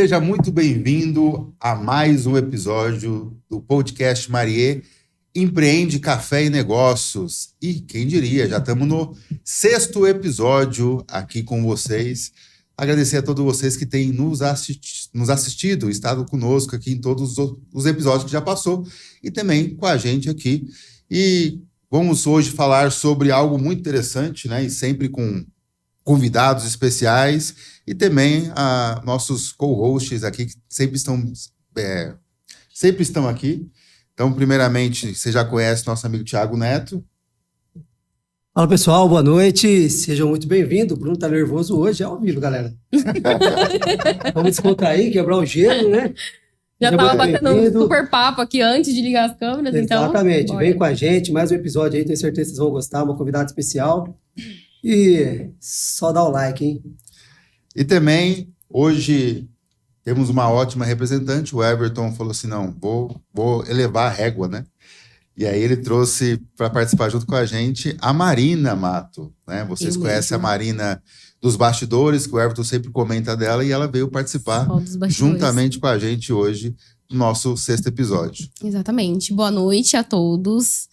Seja muito bem-vindo a mais um episódio do podcast Mariê Empreende Café e Negócios. E quem diria, já estamos no 6º episódio aqui com vocês. Agradecer a todos vocês que têm nos assistido, estado conosco aqui em todos os episódios que já passou e também com a gente aqui. E vamos hoje falar sobre algo muito interessante, né? E sempre com convidados especiais e também nossos co-hosts aqui que sempre estão aqui. Então, primeiramente, você já conhece nosso amigo Thiago Neto. Fala, pessoal, boa noite. Sejam muito bem-vindos. O Bruno tá nervoso hoje, é ao vivo, galera. Vamos descontrair, quebrar o gelo, né? Já tava batendo um super papo aqui antes de ligar as câmeras, então... Exatamente. Vem com a gente, mais um episódio aí, tenho certeza que vocês vão gostar, uma convidada especial. E só dá o like, hein? E também, hoje, temos uma ótima representante. O Everton falou assim, não, vou elevar a régua, né? E aí ele trouxe para participar junto com a gente a Marina Mato, né? Vocês conhecem a Marina dos bastidores, que o Everton sempre comenta dela, e ela veio participar juntamente com a gente hoje no nosso 6º episódio. Exatamente. Boa noite a todos.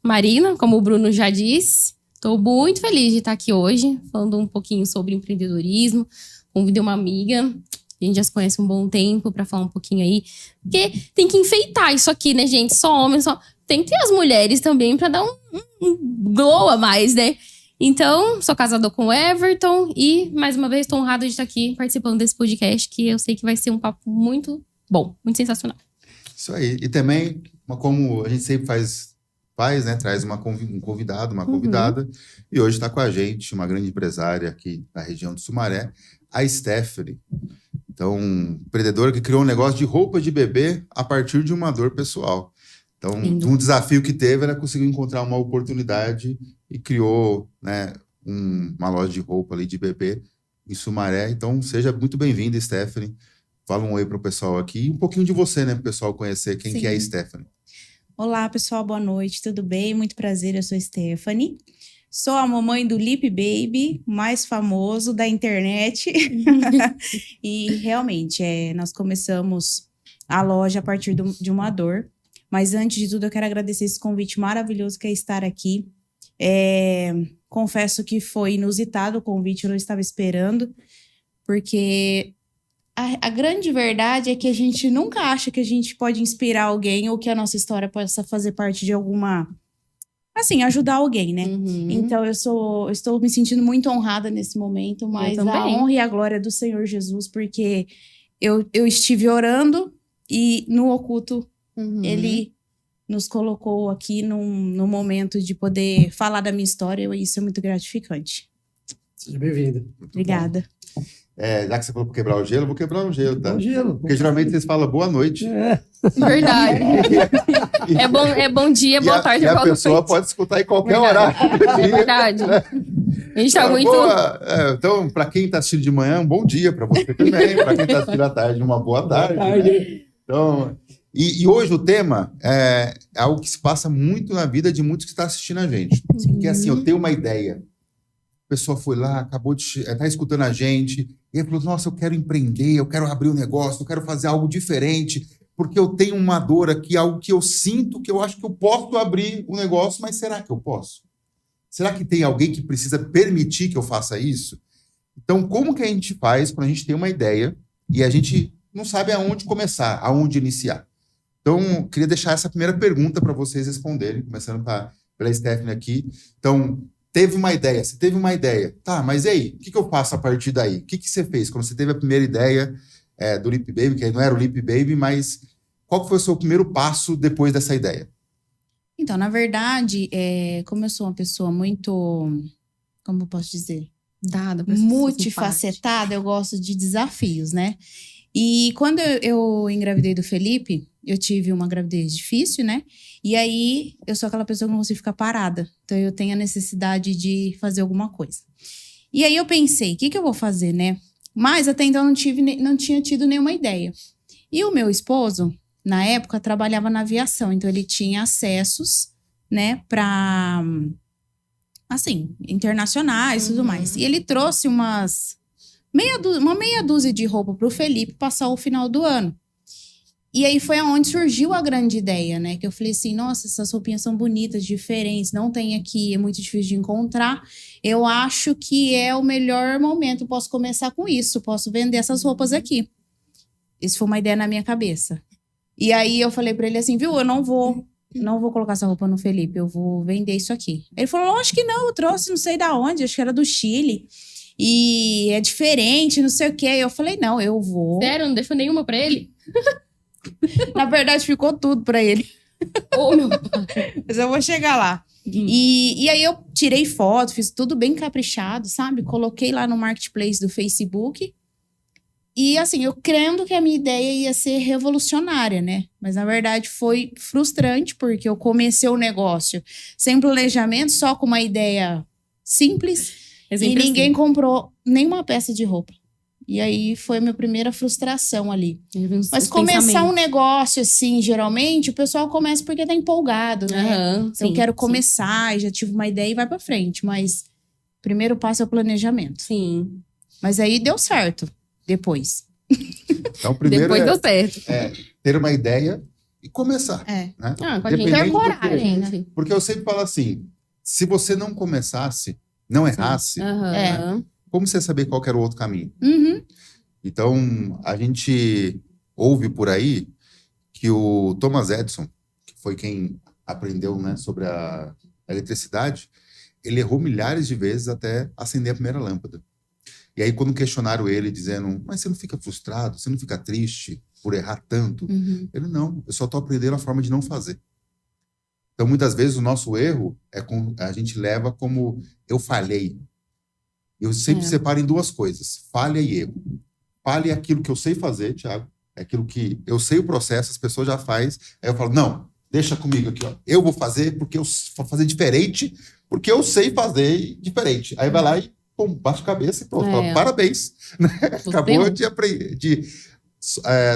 Marina, como o Bruno já disse, estou muito feliz de estar aqui hoje, falando um pouquinho sobre empreendedorismo. Convidei uma amiga, a gente já se conhece há um bom tempo, para falar um pouquinho aí. Porque tem que enfeitar isso aqui, né, gente? Só homens, só... Tem que ter as mulheres também para dar um glow a mais, né? Então, sou casada com o Everton e, mais uma vez, estou honrada de estar aqui participando desse podcast, que eu sei que vai ser um papo muito bom, muito sensacional. Isso aí. E também, como a gente sempre faz, né? Traz um convidado, uma convidada. E hoje está com a gente uma grande empresária aqui da região de Sumaré, a Stephanie. Então, empreendedora que criou um negócio de roupa de bebê a partir de uma dor pessoal. Então, um desafio que teve era conseguir encontrar uma oportunidade e criou, né, uma loja de roupa ali de bebê em Sumaré. Então, seja muito bem-vinda, Stephanie. Fala um oi para o pessoal aqui e um pouquinho de você, né, para o pessoal conhecer quem que é a Stephanie. Olá, pessoal, boa noite, tudo bem? Muito prazer, eu sou Stephanie. Sou a mamãe do Lip Baby, mais famoso da internet. E realmente, nós começamos a loja a partir de uma dor. Mas antes de tudo, eu quero agradecer esse convite maravilhoso que é estar aqui. Confesso que foi inusitado o convite, eu não estava esperando. Porque a grande verdade é que a gente nunca acha que a gente pode inspirar alguém ou que a nossa história possa fazer parte de alguma... Assim, ajudar alguém, né? Então, eu estou me sentindo muito honrada nesse momento, mas a honra e a glória do Senhor Jesus, porque eu estive orando e no oculto, Ele nos colocou aqui num momento de poder falar da minha história, e isso é muito gratificante. Seja bem-vinda. Obrigada. Já que você falou para quebrar o gelo, eu vou quebrar o gelo, tá? O gelo. Porque geralmente vocês falam boa noite. Verdade. É bom dia, boa tarde, boa noite. E a pessoa pode escutar em qualquer horário. É verdade. A gente tá muito... Então, para quem está assistindo de manhã, um bom dia para você também. Para quem está assistindo à tarde, uma boa tarde. Boa tarde. Né? Então, e hoje o tema é algo que se passa muito na vida de muitos que estão assistindo a gente. Que é assim, eu tenho uma ideia. A pessoa foi lá, acabou de estar escutando a gente, e aí falou, nossa, eu quero empreender, eu quero abrir um negócio, eu quero fazer algo diferente, porque eu tenho uma dor aqui, algo que eu sinto, que eu acho que eu posso abrir um negócio, mas será que eu posso? Será que tem alguém que precisa permitir que eu faça isso? Então, como que a gente faz quando a gente tem uma ideia e a gente não sabe aonde começar, aonde iniciar? Então, queria deixar essa primeira pergunta para vocês responderem, começando pela Stephanie aqui. Então, você teve uma ideia. Tá, mas e aí? O que eu faço a partir daí? O que você fez quando você teve a primeira ideia do Lip Baby, que não era o Lip Baby, mas qual foi o seu primeiro passo depois dessa ideia? Então, na verdade, como eu sou uma pessoa muito, como eu posso dizer? Multifacetada, eu gosto de desafios, né? E quando eu engravidei do Felipe, eu tive uma gravidez difícil, né? E aí, eu sou aquela pessoa que não consigo ficar parada. Então, eu tenho a necessidade de fazer alguma coisa. E aí, eu pensei, o que eu vou fazer, né? Mas, até então, não tinha tido nenhuma ideia. E o meu esposo, na época, trabalhava na aviação. Então, ele tinha acessos, né? Para, assim, internacionais e tudo mais. E ele trouxe uma meia dúzia de roupa pro Felipe passar o final do ano. E aí foi aonde surgiu a grande ideia, né? Que eu falei assim, nossa, essas roupinhas são bonitas, diferentes, não tem aqui, é muito difícil de encontrar. Eu acho que é o melhor momento, eu posso começar com isso, posso vender essas roupas aqui. Isso foi uma ideia na minha cabeça. E aí eu falei pra ele assim, viu, eu não vou colocar essa roupa no Felipe, eu vou vender isso aqui. Ele falou, lógico que não, eu trouxe não sei da onde, acho que era do Chile. E é diferente, não sei o quê. Eu falei, não, eu vou. Sério, não deixou nenhuma pra ele? Na verdade, ficou tudo pra ele. Ô, meu pai. Mas eu vou chegar lá. E aí eu tirei foto, fiz tudo bem caprichado, sabe? Coloquei lá no marketplace do Facebook. E assim, eu crendo que a minha ideia ia ser revolucionária, né? Mas na verdade foi frustrante, porque eu comecei o negócio sem planejamento, só com uma ideia simples. E ninguém comprou nenhuma peça de roupa. E aí foi a minha primeira frustração ali. Mas começar um negócio assim, geralmente, o pessoal começa porque tá empolgado, né? Então eu quero começar, já tive uma ideia e vai pra frente. Mas o primeiro passo é o planejamento. Sim. Mas aí deu certo depois. Então, primeiro Depois deu certo. ter uma ideia e começar. Né? Com a gente ter coragem, né? Porque eu sempre falo assim, se você não começasse, não errasse, como você saber qual era o outro caminho? Então, a gente ouve por aí que o Thomas Edison, que foi quem aprendeu, né, sobre a eletricidade, ele errou milhares de vezes até acender a primeira lâmpada. E aí, quando questionaram ele, dizendo, mas você não fica frustrado, você não fica triste por errar tanto? Ele, não, eu só estou aprendendo a forma de não fazer. Então, muitas vezes, o nosso erro, a gente leva como eu falhei. Eu sempre separo em duas coisas, falha e erro. Falha é aquilo que eu sei fazer, Thiago, é aquilo que eu sei o processo, as pessoas já fazem, aí eu falo, não, deixa comigo aqui, ó. Eu vou fazer porque eu vou fazer diferente, porque eu sei fazer diferente. Aí vai lá e pum, baixa a cabeça e pronto, fala, parabéns. Acabou de aprender,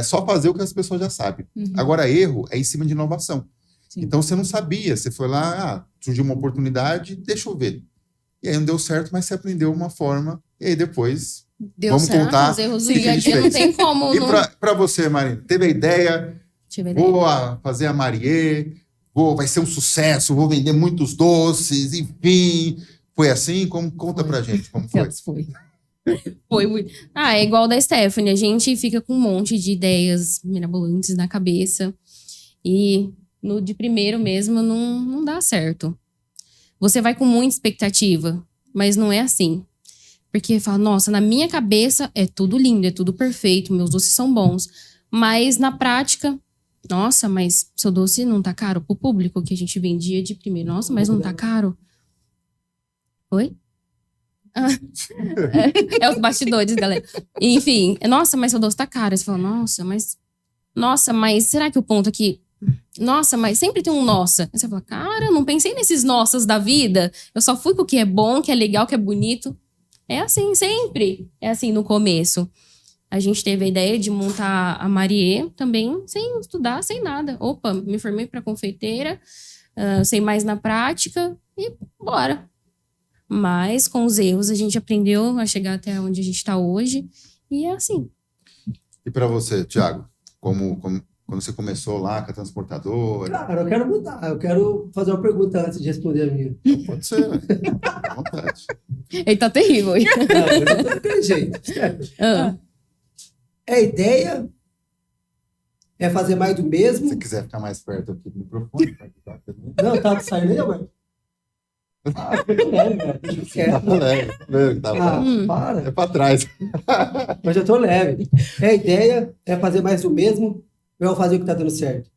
só fazer o que as pessoas já sabem. Agora, erro é em cima de inovação. Sim. Então, você não sabia, você foi lá, surgiu uma oportunidade, deixa eu ver. E aí não deu certo, mas você aprendeu uma forma, e aí depois vamos contar. Os erros do dia a dia não tem como. E para você, Marina, teve a ideia, vou fazer a Marie, vai ser um sucesso, vou vender muitos doces, enfim. Foi assim? Conta pra gente como foi. Foi muito. É igual da Stephanie, a gente fica com um monte de ideias mirabolantes na cabeça e no de primeiro mesmo não dá certo. Você vai com muita expectativa, mas não é assim. Porque fala, nossa, na minha cabeça é tudo lindo, é tudo perfeito, meus doces são bons. Mas na prática, nossa, mas seu doce não tá caro pro público que a gente vendia de primeiro. Nossa, mas não tá caro. Oi? É os bastidores, galera. Enfim, nossa, mas seu doce tá caro. Você fala, nossa, mas será que o ponto aqui... Nossa, mas sempre tem um nossa. Aí você fala, cara, eu não pensei nesses nossas da vida. Eu só fui com o que é bom, que é legal, que é bonito. É assim, sempre. É assim no começo. A gente teve a ideia de montar a Marie também sem estudar, sem nada. Opa, me formei para confeiteira, sei mais na prática e bora. Mas com os erros a gente aprendeu a chegar até onde a gente está hoje. E é assim. E para você, Thiago, quando você começou lá com a transportadora? Cara, eu quero mudar. Eu quero fazer uma pergunta antes de responder a minha. Pode ser, né? À vontade. Ele tá terrível. Não, eu não tô daquele jeito. A ideia é fazer mais do mesmo. Se você quiser ficar mais perto aqui do microfone. Não, tá saindo aí, mano. Leve. Para. É pra trás. Mas eu tô leve. A ideia é fazer mais do mesmo ou fazer o que tá dando certo?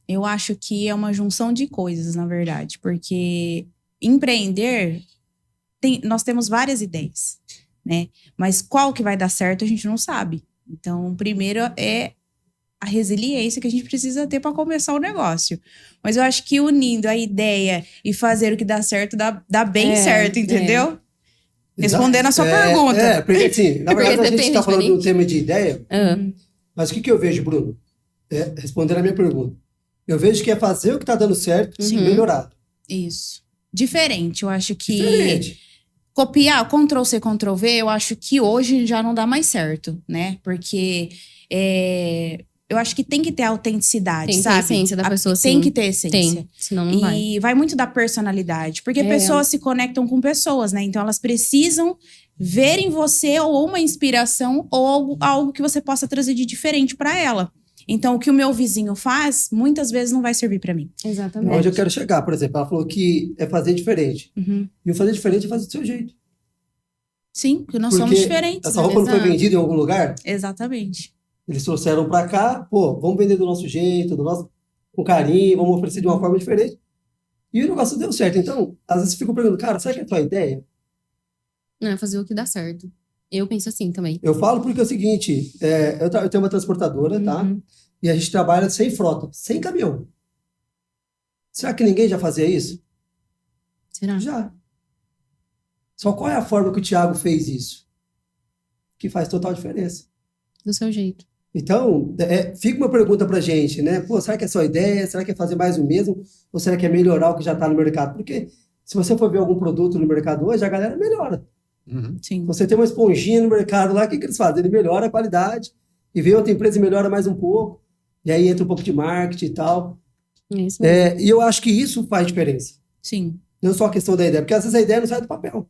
Eu acho que é uma junção de coisas, na verdade. Porque empreender, nós temos várias ideias, né? Mas qual que vai dar certo a gente não sabe. Então, primeiro é a resiliência que a gente precisa ter para começar o negócio. Mas eu acho que unindo a ideia e fazer o que dá certo, dá bem certo, entendeu? Respondendo a sua pergunta. Porque assim, na verdade a gente tá falando do tema de ideia, mas o que eu vejo, Bruno? Respondendo a minha pergunta. Eu vejo que é fazer o que tá dando certo e melhorar. Isso. Diferente, eu acho que... Diferente. copiar, Ctrl+C, Ctrl+V, eu acho que hoje já não dá mais certo, né? Porque eu acho que tem que ter autenticidade, Tem que ter sabe? a essência da pessoa, Tem sim. que ter essência. Tem, senão não vai. E vai muito da personalidade. Porque pessoas se conectam com pessoas, né? Então elas precisam ver em você ou uma inspiração ou algo que você possa trazer de diferente pra ela. Então, o que o meu vizinho faz, muitas vezes não vai servir pra mim. Exatamente. Onde eu quero chegar, por exemplo, ela falou que é fazer diferente. Uhum. E o fazer diferente é fazer do seu jeito. Sim, porque nós Porque somos diferentes. essa roupa não foi Exato. vendida em algum lugar, Exatamente. eles trouxeram pra cá, pô, vamos vender do nosso jeito, com carinho, vamos oferecer de uma forma diferente. E o negócio deu certo. Então, às vezes eu fico perguntando, cara, será que é a tua ideia? Não, é fazer o que dá certo. Eu penso assim também. Eu falo porque é o seguinte, eu tenho uma transportadora, tá? Uhum. E a gente trabalha sem frota, sem caminhão. Será que ninguém já fazia isso? Será? Já. Só qual é a forma que o Thiago fez isso? Que faz total diferença. Do seu jeito. Então, fica uma pergunta pra gente, né? Pô, será que é só ideia? Será que é fazer mais o mesmo? Ou será que é melhorar o que já tá no mercado? Porque se você for ver algum produto no mercado hoje, a galera melhora. Uhum. Sim. Você tem uma esponjinha no mercado lá, o que eles fazem? Ele melhora a qualidade, e vem outra empresa e melhora mais um pouco, e aí entra um pouco de marketing e tal. É isso mesmo. E eu acho que isso faz diferença. Sim. Não só a questão da ideia, porque às vezes a ideia não sai do papel.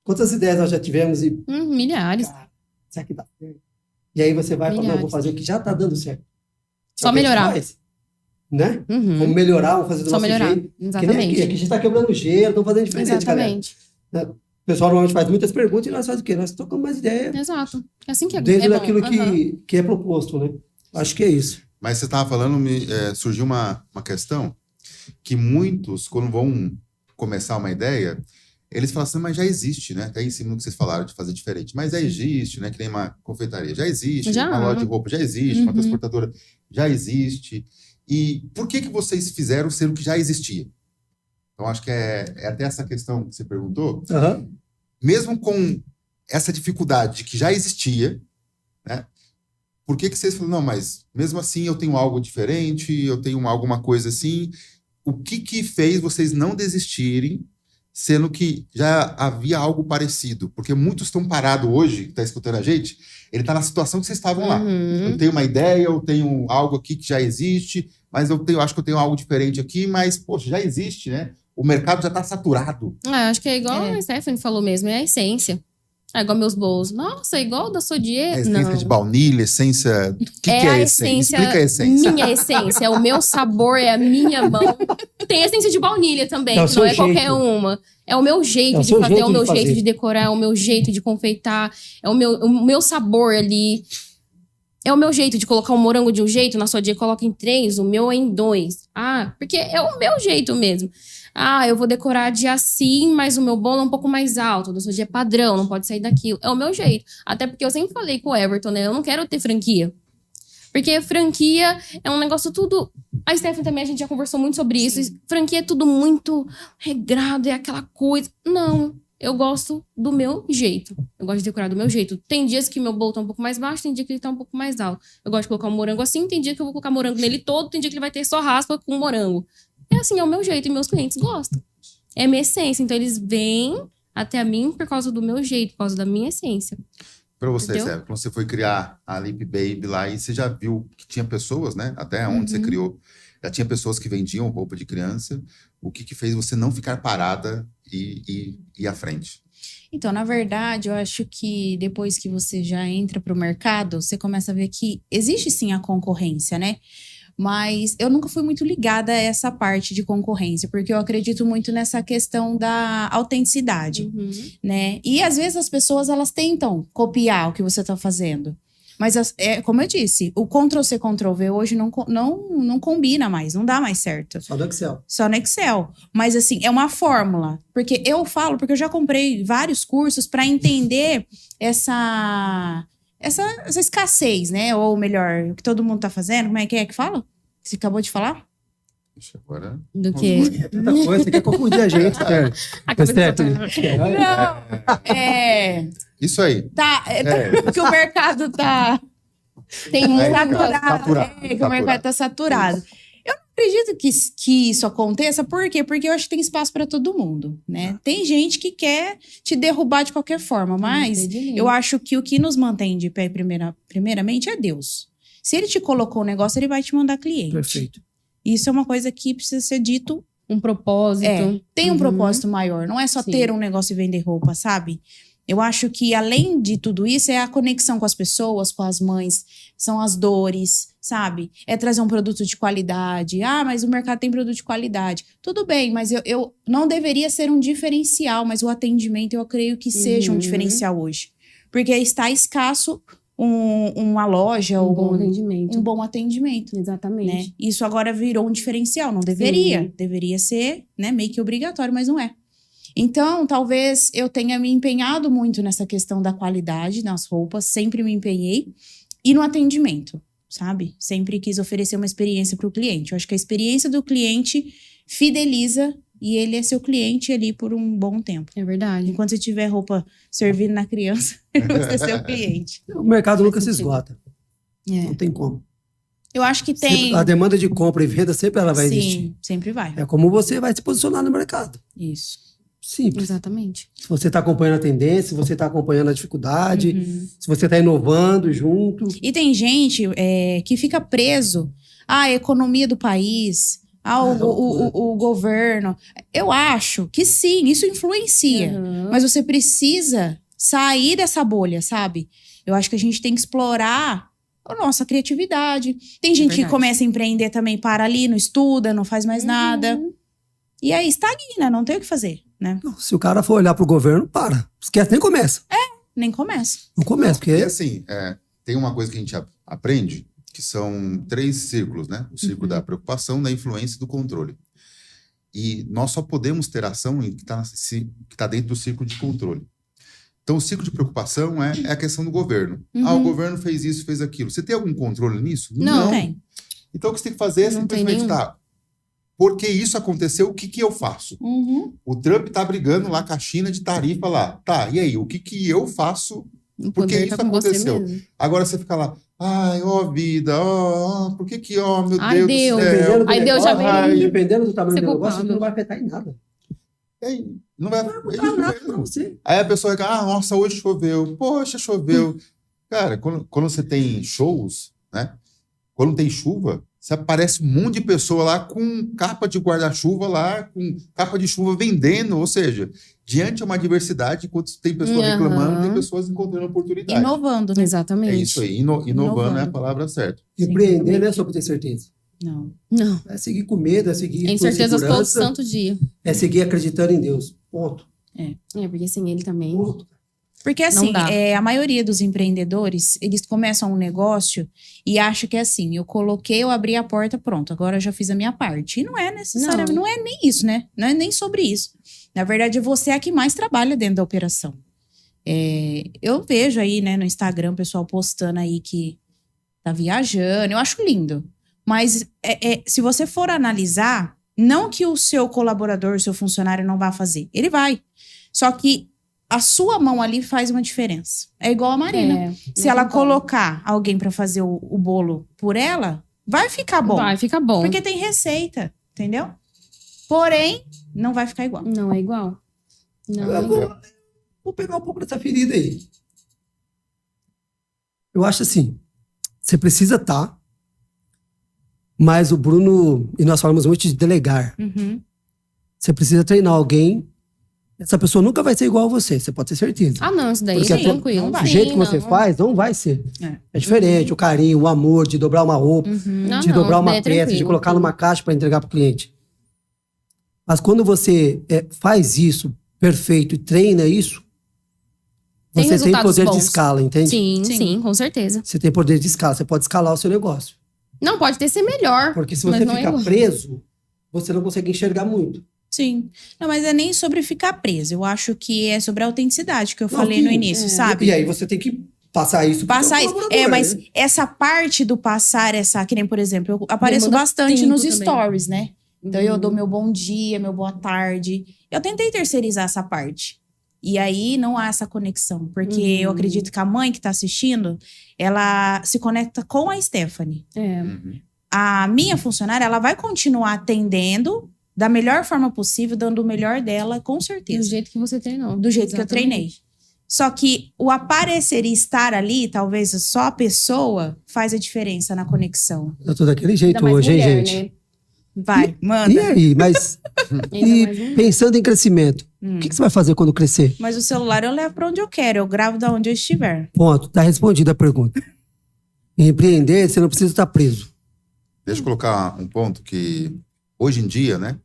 Quantas ideias nós já tivemos e, Milhares. cara, será que dá certo? E aí você vai falar, não, eu vou fazer o que já tá dando certo. Só É o que a gente melhorar. faz, né? Uhum. Vamos melhorar, vamos fazer do Só nosso melhorar. jeito. Que nem Exatamente. aqui a gente tá quebrando gelo, estamos fazendo diferente, galera. Exatamente. O pessoal normalmente faz muitas perguntas e nós fazemos o quê? Nós tocamos mais ideia Exato. É assim que é, dentro é bom. daquilo Uhum. que é proposto, né? Acho que é isso. Mas você estava falando, surgiu uma questão que muitos, quando vão começar uma ideia, eles falam assim, mas já existe, né? Até em cima do que vocês falaram de fazer diferente. Mas já existe, né? Que nem uma confeitaria. Já existe, Já. uma loja de roupa já existe, uma Uhum. transportadora já existe. E por que vocês fizeram ser o que já existia? Então, acho que é até essa questão que você perguntou. Aham. Mesmo com essa dificuldade de que já existia, né? Por que vocês falaram, não, mas mesmo assim eu tenho algo diferente, eu tenho alguma coisa assim. O que fez vocês não desistirem, sendo que já havia algo parecido? Porque muitos estão parados hoje, que está escutando a gente, ele está na situação que vocês estavam lá. Uhum. Eu tenho uma ideia, eu tenho algo aqui que já existe, mas acho que eu tenho algo diferente aqui, mas, poxa, já existe, né? O mercado já está saturado. Acho que é igual a Stephanie falou mesmo, é a essência. É igual meus bolos. Nossa, é igual da Sodier. É essência de baunilha, essência... O que é a essência? Explica a essência. Minha essência, o meu sabor é a minha mão. Tem essência de baunilha também, É o que seu não é qualquer jeito. uma. É o meu jeito É o de seu fazer, é jeito o meu de fazer. jeito de decorar, é o meu jeito de confeitar, é o meu sabor ali. É o meu jeito de colocar o morango de um jeito, na Sodier coloca em 3, o meu é em 2. Porque é o meu jeito mesmo. Eu vou decorar de assim, mas o meu bolo é um pouco mais alto. Da Sodier é padrão, não pode sair daquilo. É o meu jeito. Até porque eu sempre falei com o Everton, né? Eu não quero ter franquia. Porque franquia é um negócio tudo... A Stephanie também, a gente já conversou muito sobre isso. Franquia é tudo muito regrado, é aquela coisa. Não, eu gosto do meu jeito. Eu gosto de decorar do meu jeito. Tem dias que meu bolo tá um pouco mais baixo, tem dia que ele tá um pouco mais alto. Eu gosto de colocar um morango assim, tem dia que eu vou colocar morango nele todo, tem dia que ele vai ter só raspa com morango. É assim, é o meu jeito e meus clientes gostam. É minha essência, então eles vêm até a mim por causa do meu jeito, por causa da minha essência. Para você, Entendeu? Sérgio, quando você foi criar a Lip Baby lá, e você já viu que tinha pessoas, né? Até onde você criou, já tinha pessoas que vendiam roupa de criança. O que fez você não ficar parada e ir à frente? Então, na verdade, eu acho que depois que você já entra pro mercado, você começa a ver que existe sim a concorrência, né? Mas eu nunca fui muito ligada a essa parte de concorrência, porque eu acredito muito nessa questão da autenticidade, né? E às vezes as pessoas, elas tentam copiar o que você tá fazendo. Mas, como eu disse, o Ctrl+C, Ctrl+V hoje não combina mais, não dá mais certo. Só do Excel. Só no Excel. Mas, assim, é uma fórmula. Porque eu eu já comprei vários cursos para entender essa escassez, né? Ou melhor, o que todo mundo tá fazendo. Como é que fala? Você acabou de falar? Deixa agora... Do que? É tanta coisa, você quer confundir a gente, cara. A cabeça Stephanie. Não, Isso aí. porque o mercado tá Tem muito Aí fica saturado. saturado, Que o mercado tá saturado. Eu não Acredito que isso aconteça, por quê? Porque eu acho que tem espaço para todo mundo, né? Tem gente que quer te derrubar de qualquer forma, mas eu acho que o que nos mantém de pé primeiramente é Deus. Se ele te colocou um negócio, ele vai te mandar cliente. Perfeito. Isso é uma coisa que precisa ser dito. Um propósito. Tem um propósito maior, não é só Sim. ter um negócio e vender roupa, sabe? Eu acho que, além de tudo isso, é a conexão com as pessoas, com as mães, são as dores, sabe? É trazer um produto de qualidade. Ah, mas o mercado tem produto de qualidade. Tudo bem, mas eu não deveria ser um diferencial, mas o atendimento eu creio que seja um diferencial hoje. Porque está escasso uma loja ou bom atendimento. um bom atendimento. Exatamente. Né? Isso agora virou um diferencial, não deveria. Sim. Deveria ser, né, meio que obrigatório, mas não é. Então, talvez eu tenha me empenhado muito nessa questão da qualidade nas roupas, sempre me empenhei, e no atendimento, sabe? Sempre quis oferecer uma experiência para o cliente. Eu acho que a experiência do cliente fideliza e ele é seu cliente ali por um bom tempo. É verdade. Enquanto você tiver roupa servindo na criança, você é seu cliente. O mercado nunca se esgota. É. Não tem como. Eu acho que tem... Sempre, a demanda de compra e venda sempre ela vai existir. Sim, sempre vai. É como você vai se posicionar no mercado. Isso. Simples. Exatamente. Se você está acompanhando a tendência, se você está acompanhando a dificuldade, se você está inovando junto. E tem gente que fica preso à economia do país, o governo. Eu acho que sim, isso influencia. Mas você precisa sair dessa bolha, sabe? Eu acho que a gente tem que explorar a nossa criatividade. Tem gente que começa a empreender também, para ali, não estuda, não faz mais nada. E aí estagna, não tem o que fazer, né? Se o cara for olhar pro governo, para. Esquece, nem começa. Nem começa. Não começa, porque... E assim, tem uma coisa que a gente aprende, que são 3 círculos, né? O círculo da preocupação, da influência e do controle. E nós só podemos ter ação que está dentro do círculo de controle. Então, o ciclo de preocupação é a questão do governo. O governo fez isso, fez aquilo. Você tem algum controle nisso? Não tem. Então, o que você tem que fazer é simplesmente, porque isso aconteceu, o que eu faço? O Trump tá brigando lá com a China de tarifa lá. Tá, e aí? O que eu faço? Porque isso aconteceu. Agora você fica lá, ai, ó vida, por que meu ai, Deus do céu. Aí Deus já vem. Dependendo do tamanho do culpado. negócio, não vai afetar em nada. Não vai afetar nada pra você. Aí a pessoa fica, nossa, hoje choveu. Poxa, choveu. Cara, quando você tem shows, né? Quando tem chuva, você aparece um monte de pessoa lá com capa de guarda-chuva lá, com capa de chuva vendendo. Ou seja, diante de uma diversidade, enquanto tem pessoas reclamando, tem pessoas encontrando oportunidade. Inovando, né? Exatamente. É isso aí, inovando é a palavra certa. Empreender não é sobre ter certeza. Não. É seguir com medo, é seguir Em com certeza todo segurança, santo dia. é seguir acreditando em Deus. Ponto. Porque sem ele também... Porque assim, a maioria dos empreendedores, eles começam um negócio e acham que é assim, eu abri a porta, pronto, agora eu já fiz a minha parte. E não é necessariamente, não é nem isso, né? Não é nem sobre isso. Na verdade, você é a que mais trabalha dentro da operação. Eu vejo aí, né, no Instagram, o pessoal postando aí que tá viajando, eu acho lindo. Mas se você for analisar, não que o seu colaborador, o seu funcionário não vá fazer, ele vai. Só que a sua mão ali faz uma diferença. É igual a Marina. Se ela colocar alguém para fazer o bolo por ela, vai ficar bom. Vai ficar bom. Porque tem receita, entendeu? Porém, não vai ficar igual. Não é igual. Não Eu vou pegar um pouco dessa ferida aí. Eu acho assim, você precisa estar, mas o Bruno, e nós falamos muito de delegar. Você precisa treinar alguém. Essa pessoa nunca vai ser igual a você, você pode ter certeza. Não, isso daí Porque é tranquilo. O jeito que você faz não vai ser. É diferente, o carinho, o amor de dobrar uma roupa, de dobrar uma peça, de colocar numa caixa para entregar para o cliente. Mas quando você faz isso perfeito e treina isso, você tem poder de escala, entende? Sim, com certeza. Você tem poder de escala, você pode escalar o seu negócio. Não, pode ter ser melhor. Porque se você ficar preso, você não consegue enxergar muito. Sim. Não, mas é nem sobre ficar preso. Eu acho que é sobre a autenticidade que eu falei no início, sabe? E aí você tem que passar isso pro seu colaborador, mas né? essa parte do passar que nem, por exemplo, eu apareço bastante nos stories, né? Então eu dou meu bom dia, meu boa tarde. Eu tentei terceirizar essa parte. E aí não há essa conexão. Porque eu acredito que a mãe que tá assistindo, ela se conecta com a Stephanie. a minha funcionária, ela vai continuar atendendo da melhor forma possível, dando o melhor dela, com certeza. Do jeito que você treinou. Do jeito que eu treinei. Só que o aparecer e estar ali, talvez só a pessoa, faz a diferença na conexão. Eu tô daquele jeito hoje, hein, gente? Né? Vai, manda. E aí, mas... e pensando em crescimento, o que você vai fazer quando crescer? Mas o celular eu levo pra onde eu quero, eu gravo da onde eu estiver. Ponto, tá respondida a pergunta. Empreender, você não precisa estar preso. Deixa eu colocar um ponto que, hoje em dia, né,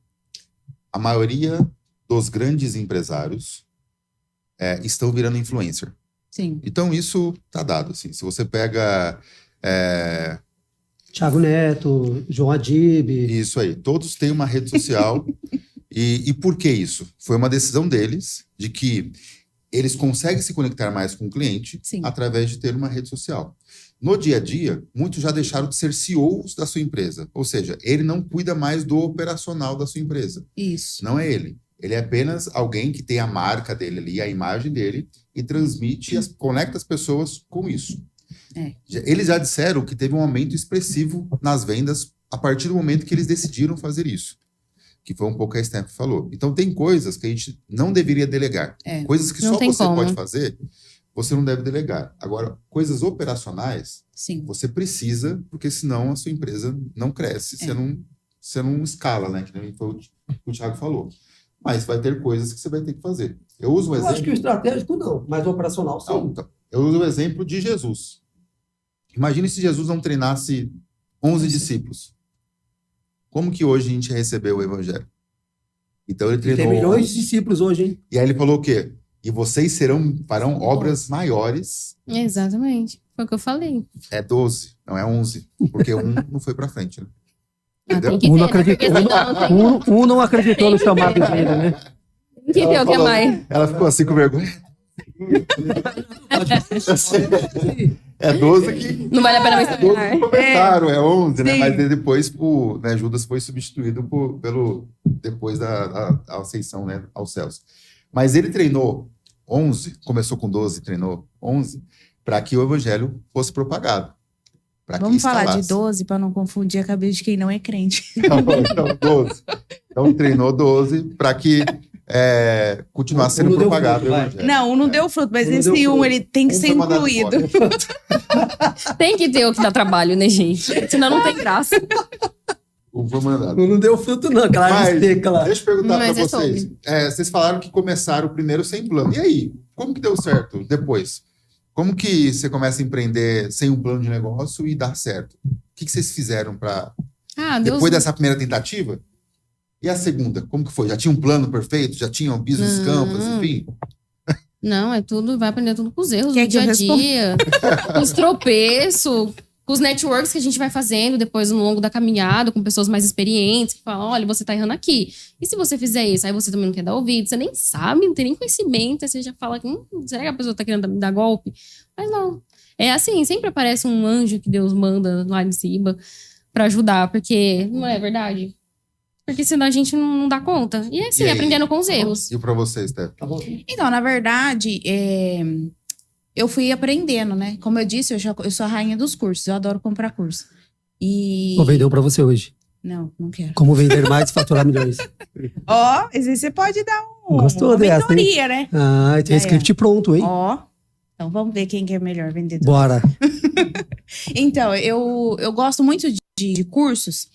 a maioria dos grandes empresários estão virando influencer. Sim. Então, isso tá dado, assim. Se você pega... Thiago Neto, João Adib. Isso aí. Todos têm uma rede social. E por que isso? Foi uma decisão deles, de que eles conseguem se conectar mais com o cliente através de ter uma rede social. No dia a dia, muitos já deixaram de ser CEOs da sua empresa. Ou seja, ele não cuida mais do operacional da sua empresa. Isso. Não é ele. Ele é apenas alguém que tem a marca dele ali, a imagem dele, e transmite, conecta as pessoas com isso. Eles já disseram que teve um aumento expressivo nas vendas a partir do momento que eles decidiram fazer isso. Que foi um pouco que a Steph falou. Então, tem coisas que a gente não deveria delegar. Coisas que só você pode fazer, você não deve delegar. Agora, coisas operacionais, você precisa, porque senão a sua empresa não cresce, você não escala, né? Que nem foi o Thiago falou. Mas vai ter coisas que você vai ter que fazer. Eu uso o exemplo... acho que o estratégico não, mas o operacional sim. Então, eu uso o exemplo de Jesus. Imagine se Jesus não treinasse 11 discípulos. Como que hoje a gente recebeu o evangelho? Então ele treinou... Tem milhões de discípulos hoje, hein? E aí ele falou o quê? E vocês farão obras maiores. Exatamente. Foi o que eu falei. É 12, não é 11. Porque um não foi pra frente, né? Entendeu? Um não acreditou, não acreditou no chamado dele, né? Tem que ver o que é mais. Ela ficou assim com vergonha. É 12 que... Não vale a pena mais 12 que começaram, é 11, né? Sim. Mas depois, Judas foi substituído depois da ascensão, né, aos céus. Mas ele treinou 11, começou com 12, treinou 11, para que o evangelho fosse propagado. Vamos falar de 12 para não confundir a cabeça de quem não é crente. Então, 12. Então treinou 12 para que continuasse sendo propagado o evangelho. Não, não deu fruto, mas esse ele tem que ser incluído. Tem que ter o que dá trabalho, né, gente? Senão não tem graça. Foi mandado. Não deu fruto não, aquela seca lá. Deixa eu perguntar para vocês. Vocês falaram que começaram primeiro sem plano. E aí? Como que deu certo depois? Como que você começa a empreender sem um plano de negócio e dar certo? O que vocês fizeram para... depois dessa primeira tentativa? E a segunda? Como que foi? Já tinha um plano perfeito? Já tinha um business campus, enfim? Não, vai aprender tudo com os erros do dia a dia. Com os tropeços, com os networks que a gente vai fazendo depois no longo da caminhada, com pessoas mais experientes, que falam, olha, você tá errando aqui. E se você fizer isso? Aí você também não quer dar ouvido, você nem sabe, não tem nem conhecimento, aí você já fala, será que a pessoa tá querendo me dar golpe? Mas não. É assim, sempre aparece um anjo que Deus manda lá de cima pra ajudar, porque não é verdade? Porque senão a gente não dá conta. E é assim, aprendendo com os erros. E pra você, Steph? Então, na verdade, eu fui aprendendo, né? Como eu disse, eu sou a rainha dos cursos. Eu adoro comprar curso. Vou vender um pra você hoje. Não quero. Como vender mais e faturar milhões. Às vezes você pode dar uma dessa, mentoria, né? Tem script pronto, hein? Então vamos ver quem que é melhor vendedor. Bora. Então, eu gosto muito de cursos.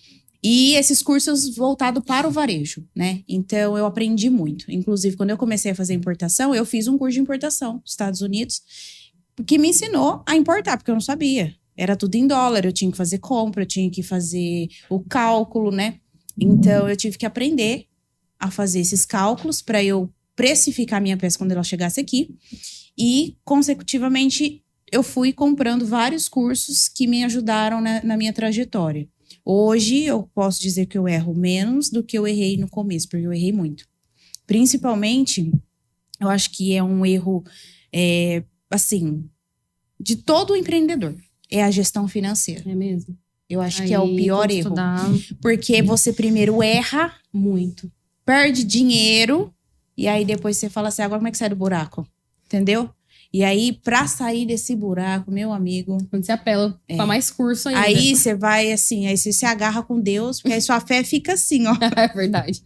E esses cursos voltados para o varejo, né? Então, eu aprendi muito. Inclusive, quando eu comecei a fazer importação, eu fiz um curso de importação nos Estados Unidos, que me ensinou a importar, porque eu não sabia. Era tudo em dólar, eu tinha que fazer compra, eu tinha que fazer o cálculo, né? Então, eu tive que aprender a fazer esses cálculos para eu precificar a minha peça quando ela chegasse aqui. E, consecutivamente, eu fui comprando vários cursos que me ajudaram na minha trajetória. Hoje, eu posso dizer que eu erro menos do que eu errei no começo, porque eu errei muito. Principalmente, eu acho que é um erro, assim, de todo empreendedor. É a gestão financeira. É mesmo? Eu acho que é o pior erro. Porque você primeiro erra muito, perde dinheiro, e aí depois você fala assim, agora como é que sai do buraco? Entendeu? E aí, pra sair desse buraco, meu amigo... Quando você apela pra mais curso ainda. Aí você vai assim, aí você se agarra com Deus, porque aí sua fé fica assim, ó. É verdade.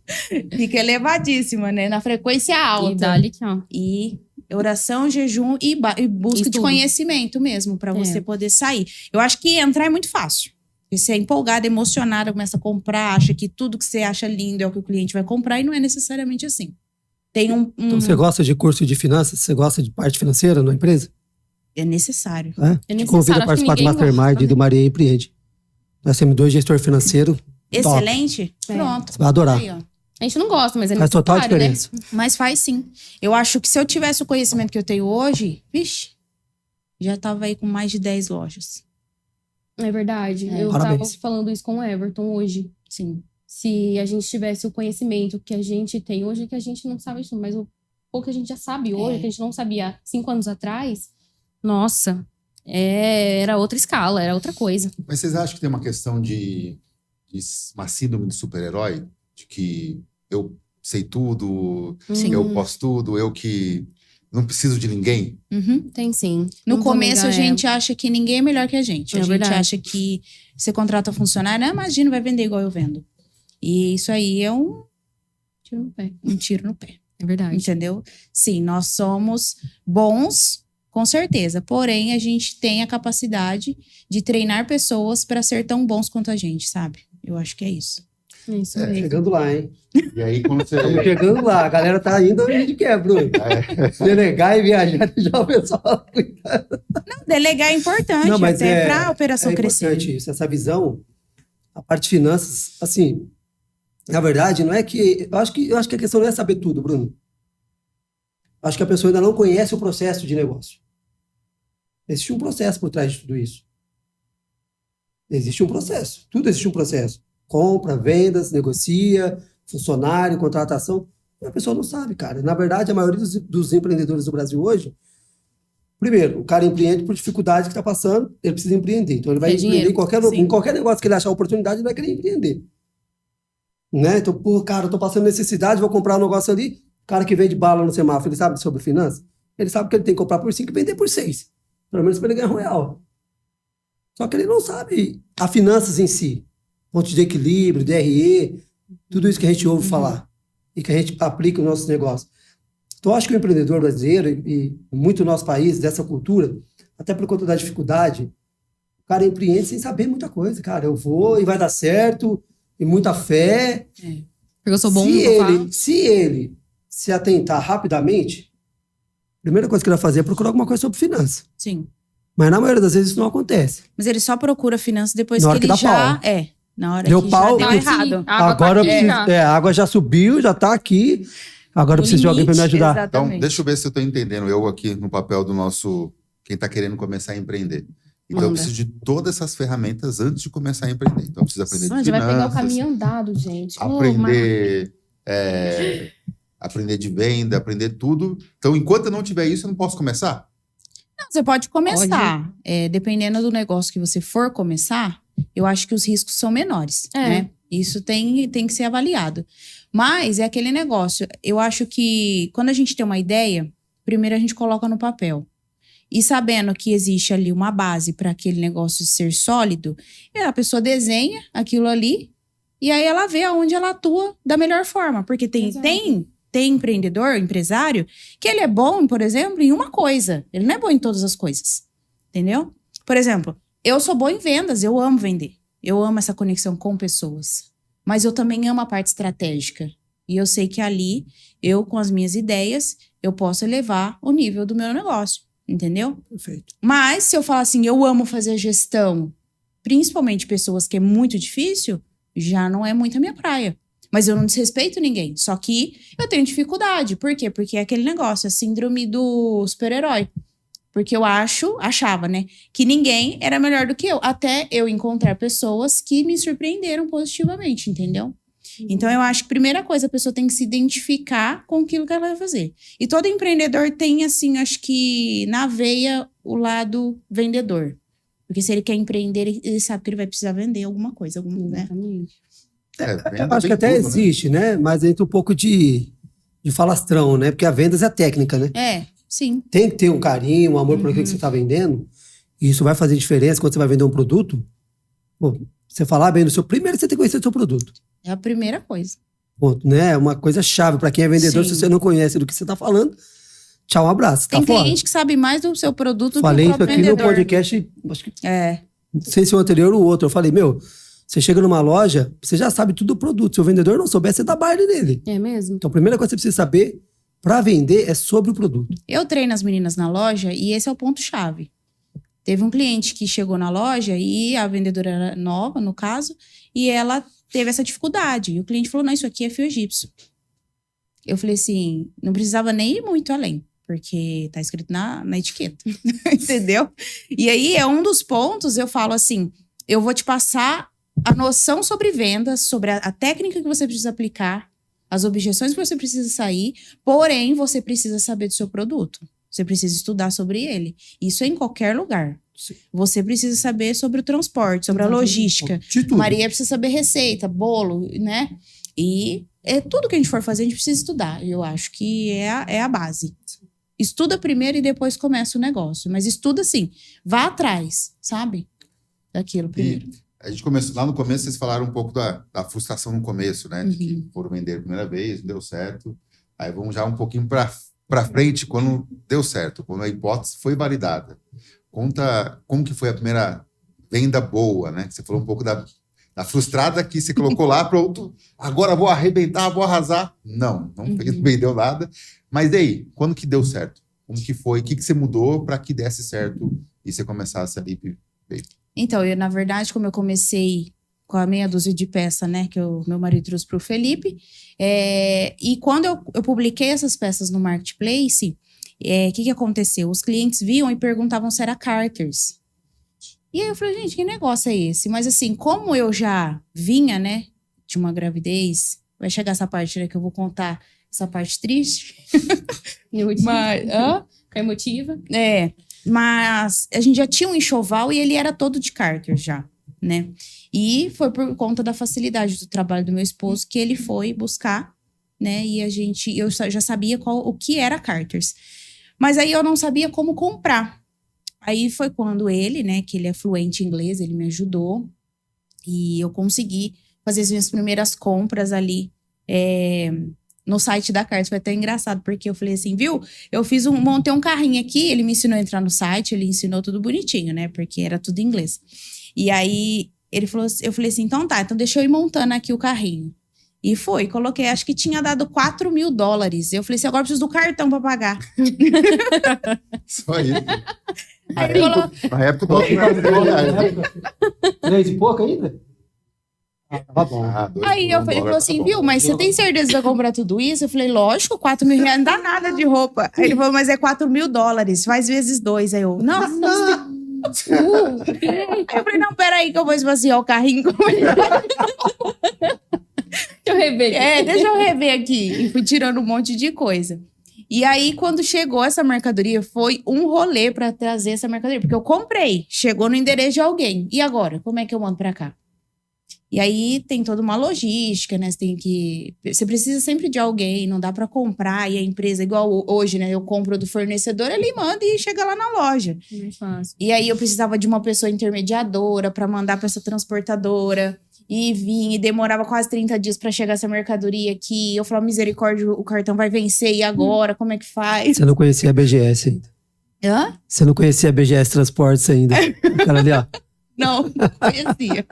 Fica elevadíssima, né? Na frequência alta. E dá-lhe aqui, ó. E oração, jejum e busca de conhecimento mesmo, pra você poder sair. Eu acho que entrar é muito fácil. Você é empolgada, emocionada, começa a comprar, acha que tudo que você acha lindo é o que o cliente vai comprar, e não é necessariamente assim. Tem Então, você gosta de curso de finanças? Você gosta de parte financeira na empresa? É necessário. É necessário. Te convido a participar do Mastermind do Maria Empreende. Nós temos 2 gestores financeiros. Excelente. Pronto. Você vai adorar. Aí, ó. A gente não gosta, mas é faz total diferença. Né? Mas faz sim. Eu acho que se eu tivesse o conhecimento que eu tenho hoje, vixe, já tava aí com mais de 10 lojas. É verdade. Eu Parabéns. tava falando isso com o Everton hoje. Sim. Se a gente tivesse o conhecimento que a gente tem hoje, que a gente não sabe isso, mas o pouco que a gente já sabe hoje, que a gente não sabia 5 anos atrás, nossa, era outra escala, era outra coisa. Mas vocês acham que tem uma questão de uma síndrome de super-herói? De que eu sei tudo, eu posso tudo, eu que não preciso de ninguém? Tem sim. No começo a gente acha que ninguém é melhor que a gente. A gente verdade. acha que você contrata funcionário, imagina, vai vender igual eu vendo. E isso aí é um tiro no pé. Um tiro no pé. É verdade. Entendeu? Sim, nós somos bons, com certeza. Porém, a gente tem a capacidade de treinar pessoas para ser tão bons quanto a gente, sabe? Eu acho que é isso. Isso mesmo. Chegando lá, hein? E aí, quando você... Estamos chegando lá. A galera tá indo onde a gente quer, Bruno. Delegar e viajar, já o pessoal... Não, delegar é importante, até para a operação crescer. É importante isso, essa visão. A parte de finanças, assim... Na verdade, não é que... Eu acho que a questão não é saber tudo, Bruno. Acho que a pessoa ainda não conhece o processo de negócio. Existe um processo por trás de tudo isso. Existe um processo. Tudo existe um processo. Compra, vendas, negocia, funcionário, contratação. E a pessoa não sabe, cara. Na verdade, a maioria dos empreendedores do Brasil hoje... Primeiro, o cara empreende por dificuldade que está passando, ele precisa empreender. Então, ele vai empreender em qualquer negócio que ele achar oportunidade, ele vai querer empreender. Né? Então, pô, cara, eu tô passando necessidade, vou comprar um negócio ali. O cara que vende bala no semáforo, ele sabe sobre finanças? Ele sabe que ele tem que comprar por 5 e vender por 6. Pelo menos para ele ganhar R$1. Só que ele não sabe a finanças em si. Ponto de equilíbrio, DRE, tudo isso que a gente ouve falar. E que a gente aplica no nosso negócio. Então, eu acho que o empreendedor brasileiro, e muito no nosso país, dessa cultura, até por conta da dificuldade, o cara empreende sem saber muita coisa. Cara, eu vou e vai dar certo... E muita fé. Porque eu sou bom se ele se atentar rapidamente, a primeira coisa que ele vai fazer é procurar alguma coisa sobre finanças. Sim. Mas na maioria das vezes isso não acontece. Ele só procura finanças depois que ele já... Pau. Na hora deu que pau, já deu errado. Agora a água já subiu, já tá aqui. Agora eu preciso de alguém para me ajudar. Exatamente. Então, deixa eu ver se eu tô entendendo. Eu aqui no papel do nosso... Quem tá querendo começar a empreender. Então, eu preciso de todas essas ferramentas antes de começar a empreender. Então, eu preciso aprender de finanças. Vai pegar o caminho andado, gente. Aprender de venda, aprender tudo. Então, enquanto eu não tiver isso, eu não posso começar? Não, você pode começar. Dependendo do negócio que você for começar, eu acho que os riscos são menores, né? Isso tem que ser avaliado. Mas é aquele negócio. Eu acho que quando a gente tem uma ideia, primeiro a gente coloca no papel. E sabendo que existe ali uma base para aquele negócio ser sólido, a pessoa desenha aquilo ali e aí ela vê aonde ela atua da melhor forma. Porque tem empreendedor, empresário, que ele é bom, por exemplo, em uma coisa. Ele não é bom em todas as coisas. Entendeu? Por exemplo, eu sou boa em vendas, eu amo vender. Eu amo essa conexão com pessoas. Mas eu também amo a parte estratégica. E eu sei que ali, eu com as minhas ideias, eu posso elevar o nível do meu negócio. Entendeu? Perfeito. Mas se eu falar assim, eu amo fazer gestão, principalmente pessoas que é muito difícil, já não é muito a minha praia. Mas eu não desrespeito ninguém. Só que eu tenho dificuldade. Por quê? Porque é aquele negócio, a síndrome do super-herói. Porque eu achava, né? Que ninguém era melhor do que eu. Até eu encontrar pessoas que me surpreenderam positivamente, entendeu? Então, eu acho que a primeira coisa, a pessoa tem que se identificar com aquilo que ela vai fazer. E todo empreendedor tem, assim, acho que na veia o lado vendedor. Porque se ele quer empreender, ele sabe que ele vai precisar vender alguma coisa, né? Eu acho que até existe, né? Mas entra um pouco de falastrão, né? Porque a vendas é técnica, né? Sim. Tem que ter um carinho, um amor por aquilo que você está vendendo. E isso vai fazer diferença quando você vai vender um produto. Pô, você falar bem do seu... Primeiro você tem que conhecer o seu produto. É a primeira coisa. Ponto, né? É uma coisa chave para quem é vendedor. Sim. Se você não conhece do que você está falando, tchau, um abraço. Tem tá cliente que sabe mais do seu produto Falei do que o isso próprio aqui vendedor. no podcast, acho que É. não sei se o anterior ou o outro. Eu falei, você chega numa loja, você já sabe tudo do produto. Se o vendedor não souber, você dá baile nele. É mesmo? Então, a primeira coisa que você precisa saber para vender é sobre o produto. Eu treino as meninas na loja e esse é o ponto-chave. Teve um cliente que chegou na loja e a vendedora era nova, no caso, e ela teve essa dificuldade. E o cliente falou, não, isso aqui é fio egípcio. Eu falei assim, não precisava nem ir muito além, porque tá escrito na etiqueta, entendeu? E aí é um dos pontos, eu falo assim, eu vou te passar a noção sobre vendas, sobre a técnica que você precisa aplicar, as objeções que você precisa sair, porém você precisa saber do seu produto. Você precisa estudar sobre ele. Isso é em qualquer lugar. Sim. Você precisa saber sobre o transporte, sobre a logística. De tudo. Maria precisa saber receita, bolo, né? E tudo que a gente for fazer, a gente precisa estudar. Eu acho que é a base. Estuda primeiro e depois começa o negócio. Mas estuda assim, vá atrás, sabe? Daquilo primeiro. E a gente começou, lá no começo vocês falaram um pouco da frustração no começo, né? De que foram vender a primeira vez, não deu certo. Aí vamos já um pouquinho para frente, quando deu certo, quando a hipótese foi validada. Conta como que foi a primeira venda boa, né? Você falou um pouco da frustrada que você colocou lá, pronto, agora vou arrebentar, vou arrasar. Não vendeu nada. Mas daí, quando que deu certo? Como que foi? O que você mudou para que desse certo e você começasse a ir? Então, na verdade, como eu comecei com a meia dúzia de peça, né, que o meu marido trouxe para o Felipe, e quando eu publiquei essas peças no Marketplace, que aconteceu? Os clientes viam e perguntavam se era Carters. E aí eu falei, gente, que negócio é esse? Mas assim, como eu já vinha, né, de uma gravidez, vai chegar essa parte, né, que eu vou contar essa parte triste. Emotiva. Mas a gente já tinha um enxoval e ele era todo de Carter já, né? E foi por conta da facilidade do trabalho do meu esposo que ele foi buscar, né? E eu já sabia o que era Carters. Mas aí eu não sabia como comprar. Aí foi quando ele, né, que ele é fluente em inglês, ele me ajudou. E eu consegui fazer as minhas primeiras compras ali no site da Carters. Foi até engraçado, porque eu falei assim, viu? Eu montei um carrinho aqui, ele me ensinou a entrar no site, ele ensinou tudo bonitinho, né? Porque era tudo em inglês. E aí, eu falei assim, então tá, então deixa eu ir montando aqui o carrinho. E coloquei, acho que tinha dado $4.000. Eu falei assim, agora eu preciso do cartão pra pagar. Só isso. Aí ele falou... Na época, $3 e pouco ainda? Tá bom. Aí ele falou assim, viu, mas você tem certeza que vai comprar tudo isso? Eu falei, lógico, R$4.000 não dá nada de roupa. Aí ele falou, mas é $4.000, faz vezes 2. Aí eu, nossa. Aí eu falei, não, peraí que eu vou esvaziar o carrinho. Deixa eu rever. Deixa eu rever aqui. E fui tirando um monte de coisa. E aí, quando chegou essa mercadoria, foi um rolê pra trazer essa mercadoria. Porque eu comprei, chegou no endereço de alguém. E agora? Como é que eu mando pra cá? E aí, tem toda uma logística, né? Você precisa sempre de alguém, não dá pra comprar. E a empresa, igual hoje, né? Eu compro do fornecedor, ele manda e chega lá na loja. Muito fácil. E aí, eu precisava de uma pessoa intermediadora pra mandar pra essa transportadora. E vinha, e demorava quase 30 dias pra chegar essa mercadoria aqui. Eu falava, misericórdia, o cartão vai vencer, e agora? Como é que faz? Você não conhecia a BGS ainda. Hã? Você não conhecia a BGS Transportes ainda. O cara ali, ó. Não conhecia.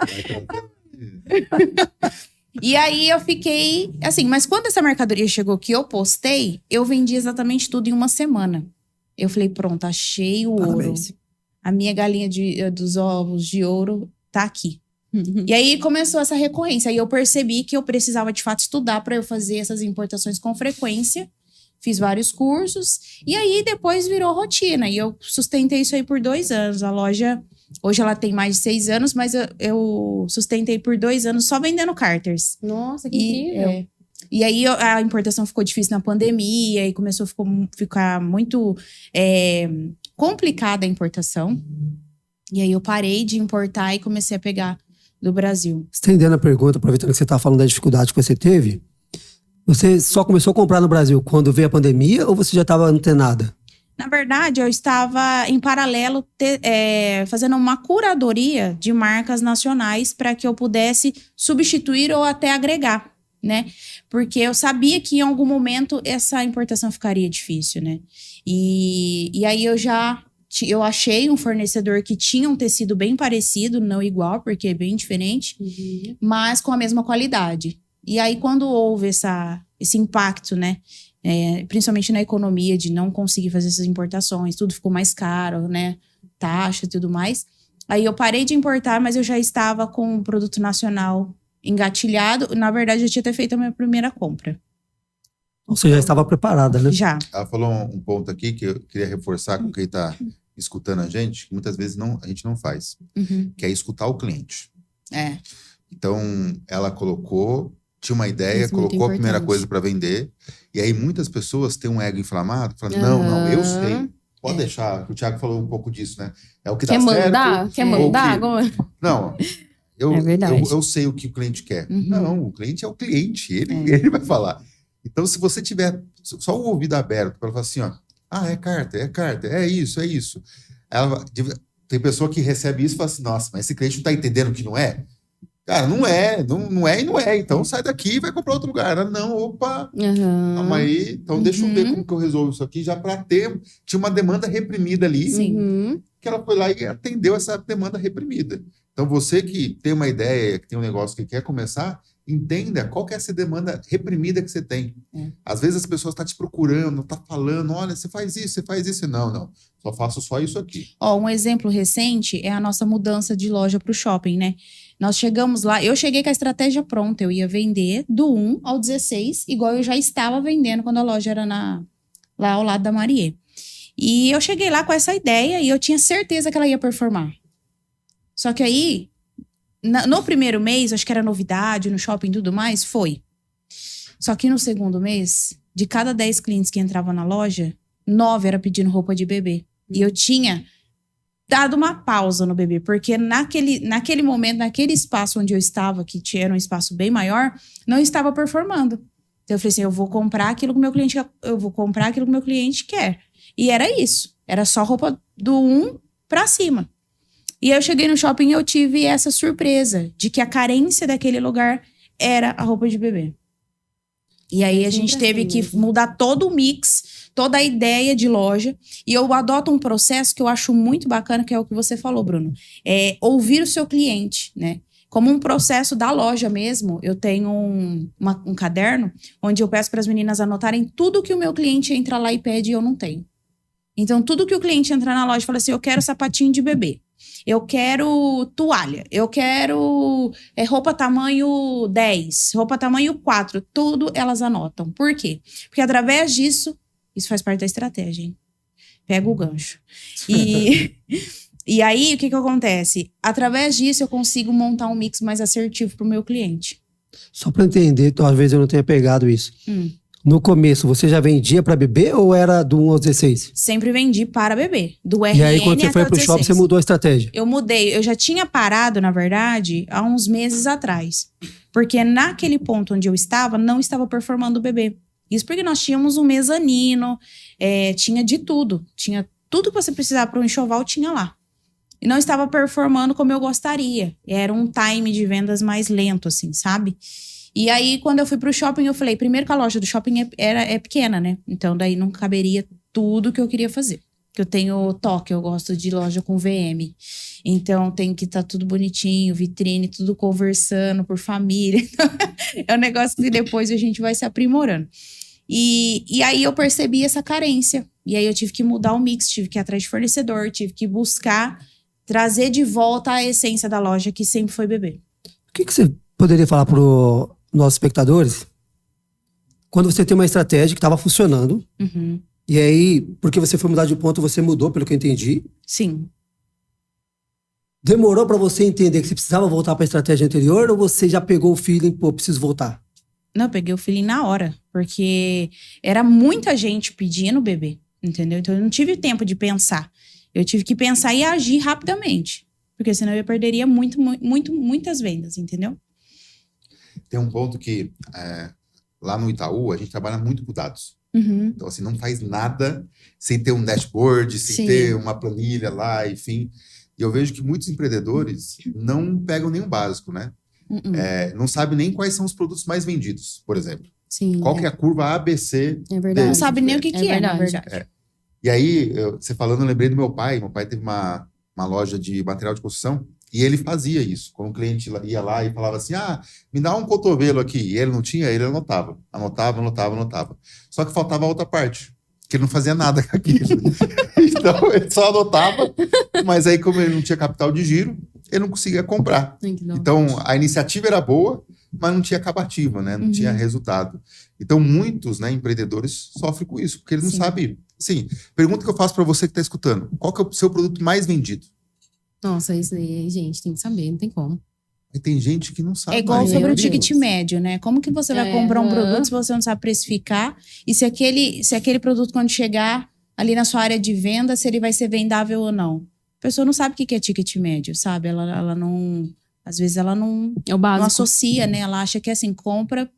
E aí eu fiquei, assim, mas quando essa mercadoria chegou que eu postei, eu vendi exatamente tudo em uma semana. Eu falei, pronto, achei o Parabéns. ouro. A minha galinha dos ovos de ouro tá aqui. E aí começou essa recorrência. Aí eu percebi que eu precisava de fato estudar para eu fazer essas importações com frequência. Fiz vários cursos. E aí depois virou rotina. E eu sustentei isso aí por 2 anos. A loja, hoje ela tem mais de 6 anos, mas eu sustentei por 2 anos só vendendo Carters. Nossa, que incrível. E aí a importação ficou difícil na pandemia. E começou a ficar muito complicada a importação. E aí eu parei de importar e comecei a pegar do Brasil. Estendendo a pergunta, aproveitando que você está falando da dificuldade que você teve, você só começou a comprar no Brasil quando veio a pandemia ou você já estava antenada? Na verdade, eu estava em paralelo fazendo uma curadoria de marcas nacionais para que eu pudesse substituir ou até agregar, né? Porque eu sabia que em algum momento essa importação ficaria difícil, né? E aí eu achei um fornecedor que tinha um tecido bem parecido, não igual, porque é bem diferente, mas com a mesma qualidade. E aí, quando houve esse impacto, né? Principalmente na economia, de não conseguir fazer essas importações, tudo ficou mais caro, né? Taxa e tudo mais. Aí eu parei de importar, mas eu já estava com o produto nacional engatilhado. Na verdade, eu tinha até feito a minha primeira compra. Você já estava preparada, né? Já. Ela falou um ponto aqui que eu queria reforçar com quem está escutando a gente, que muitas vezes a gente não faz, que é escutar o cliente. Então, ela tinha uma ideia, colocou a primeira coisa para vender, e aí muitas pessoas têm um ego inflamado, falando, não, eu sei. Pode deixar, o Thiago falou um pouco disso, né? É o que dá certo. Quer mandar? Não, eu sei o que o cliente quer. Não, o cliente é o cliente, ele vai falar. Então, se você tiver só o ouvido aberto para falar assim, ó, é carta, é isso. Tem pessoa que recebe isso e fala assim, nossa, mas esse cliente não tá entendendo que não é? Cara, não é. Então sai daqui e vai comprar outro lugar. Não, opa, calma aí. Então deixa eu ver como que eu resolvo isso aqui, já para tinha uma demanda reprimida ali, que ela foi lá e atendeu essa demanda reprimida. Então você que tem uma ideia, que tem um negócio que quer começar, entenda qual que é essa demanda reprimida que você tem. Às vezes as pessoas estão te procurando, estão falando, olha, você faz isso. Não, só faço só isso aqui. Um exemplo recente é a nossa mudança de loja para o shopping, né? Nós chegamos lá, eu cheguei com a estratégia pronta, eu ia vender do 1 ao 16, igual eu já estava vendendo quando a loja era lá ao lado da Marie. E eu cheguei lá com essa ideia e eu tinha certeza que ela ia performar. Só que aí, no primeiro mês, acho que era novidade, no shopping e tudo mais, foi. Só que no segundo mês, de cada 10 clientes que entravam na loja, 9 era pedindo roupa de bebê. E eu tinha dado uma pausa no bebê, porque naquele momento, naquele espaço onde eu estava, que era um espaço bem maior, não estava performando. Então eu falei assim, eu vou comprar aquilo que o meu cliente quer. E era isso. Era só roupa do 1 pra cima. E aí eu cheguei no shopping e eu tive essa surpresa de que a carência daquele lugar era a roupa de bebê. E aí a gente teve que mudar todo o mix, toda a ideia de loja. E eu adoto um processo que eu acho muito bacana, que é o que você falou, Bruno. É ouvir o seu cliente, né? Como um processo da loja mesmo, eu tenho um caderno onde eu peço para as meninas anotarem tudo que o meu cliente entra lá e pede e eu não tenho. Então, tudo que o cliente entra na loja e fala assim, eu quero sapatinho de bebê. Eu quero toalha, eu quero roupa tamanho 10, roupa tamanho 4, tudo elas anotam. Por quê? Porque através disso, isso faz parte da estratégia, hein? Pega o gancho. E aí, o que acontece? Através disso, eu consigo montar um mix mais assertivo para o meu cliente. Só para entender, talvez eu não tenha pegado isso. No começo, você já vendia para bebê ou era do 1 ao 16? Sempre vendi para bebê. Do RN. E aí, quando você foi pro shopping, você mudou a estratégia? Eu mudei. Eu já tinha parado, na verdade, há uns meses atrás. Porque naquele ponto onde eu estava, não estava performando o bebê. Isso porque nós tínhamos um mezanino, tinha de tudo. Tinha tudo que você precisava para um enxoval, tinha lá. E não estava performando como eu gostaria. Era um time de vendas mais lento, assim, sabe? E aí, quando eu fui pro shopping, eu falei, primeiro que a loja do shopping é pequena, né? Então, daí não caberia tudo que eu queria fazer. Que eu tenho toque, eu gosto de loja com VM. Então, tem que estar tudo bonitinho, vitrine, tudo conversando por família. É um negócio que depois a gente vai se aprimorando. E aí, eu percebi essa carência. E aí, eu tive que mudar o mix, tive que ir atrás de fornecedor, tive que buscar trazer de volta a essência da loja, que sempre foi bebê. O que você poderia falar pro nossos espectadores, quando você tem uma estratégia que estava funcionando, e aí, porque você foi mudar de ponto, você mudou, pelo que eu entendi. Sim. Demorou para você entender que você precisava voltar para a estratégia anterior, ou você já pegou o feeling, pô, preciso voltar? Não, eu peguei o feeling na hora, porque era muita gente pedindo bebê, entendeu? Então eu não tive tempo de pensar. Eu tive que pensar e agir rapidamente, porque senão eu perderia muitas vendas, entendeu? Tem um ponto que lá no Itaú a gente trabalha muito com dados. Então, assim, não faz nada sem ter um dashboard, sem ter uma planilha lá, enfim. E eu vejo que muitos empreendedores não pegam nem o básico, né? Não sabem nem quais são os produtos mais vendidos, por exemplo. Sim. Qual que é a curva ABC? É verdade. Não sabe nem o que é, na verdade. E aí, você falando, eu lembrei do meu pai. Meu pai teve uma loja de material de construção e ele fazia isso. Quando o cliente ia lá e falava assim, me dá um cotovelo aqui. E ele não tinha, ele anotava. Anotava. Só que faltava a outra parte, que ele não fazia nada com aquilo. Então, ele só anotava, mas aí, como ele não tinha capital de giro, ele não conseguia comprar. Então, a iniciativa era boa, mas não tinha acabativa, né? Não tinha resultado. Então, muitos, né, empreendedores sofrem com isso, porque eles não sabem. Sim, pergunta que eu faço para você que está escutando. Qual que é o seu produto mais vendido? Nossa, isso aí, gente, tem que saber, não tem como. E tem gente que não sabe. É igual sobre o ticket médio, né? Como que você vai comprar um produto se você não sabe precificar? E se aquele produto, quando chegar ali na sua área de venda, se ele vai ser vendável ou não? A pessoa não sabe o que é ticket médio, sabe? Ela não... Às vezes ela não associa, né? Ela acha que, assim, compra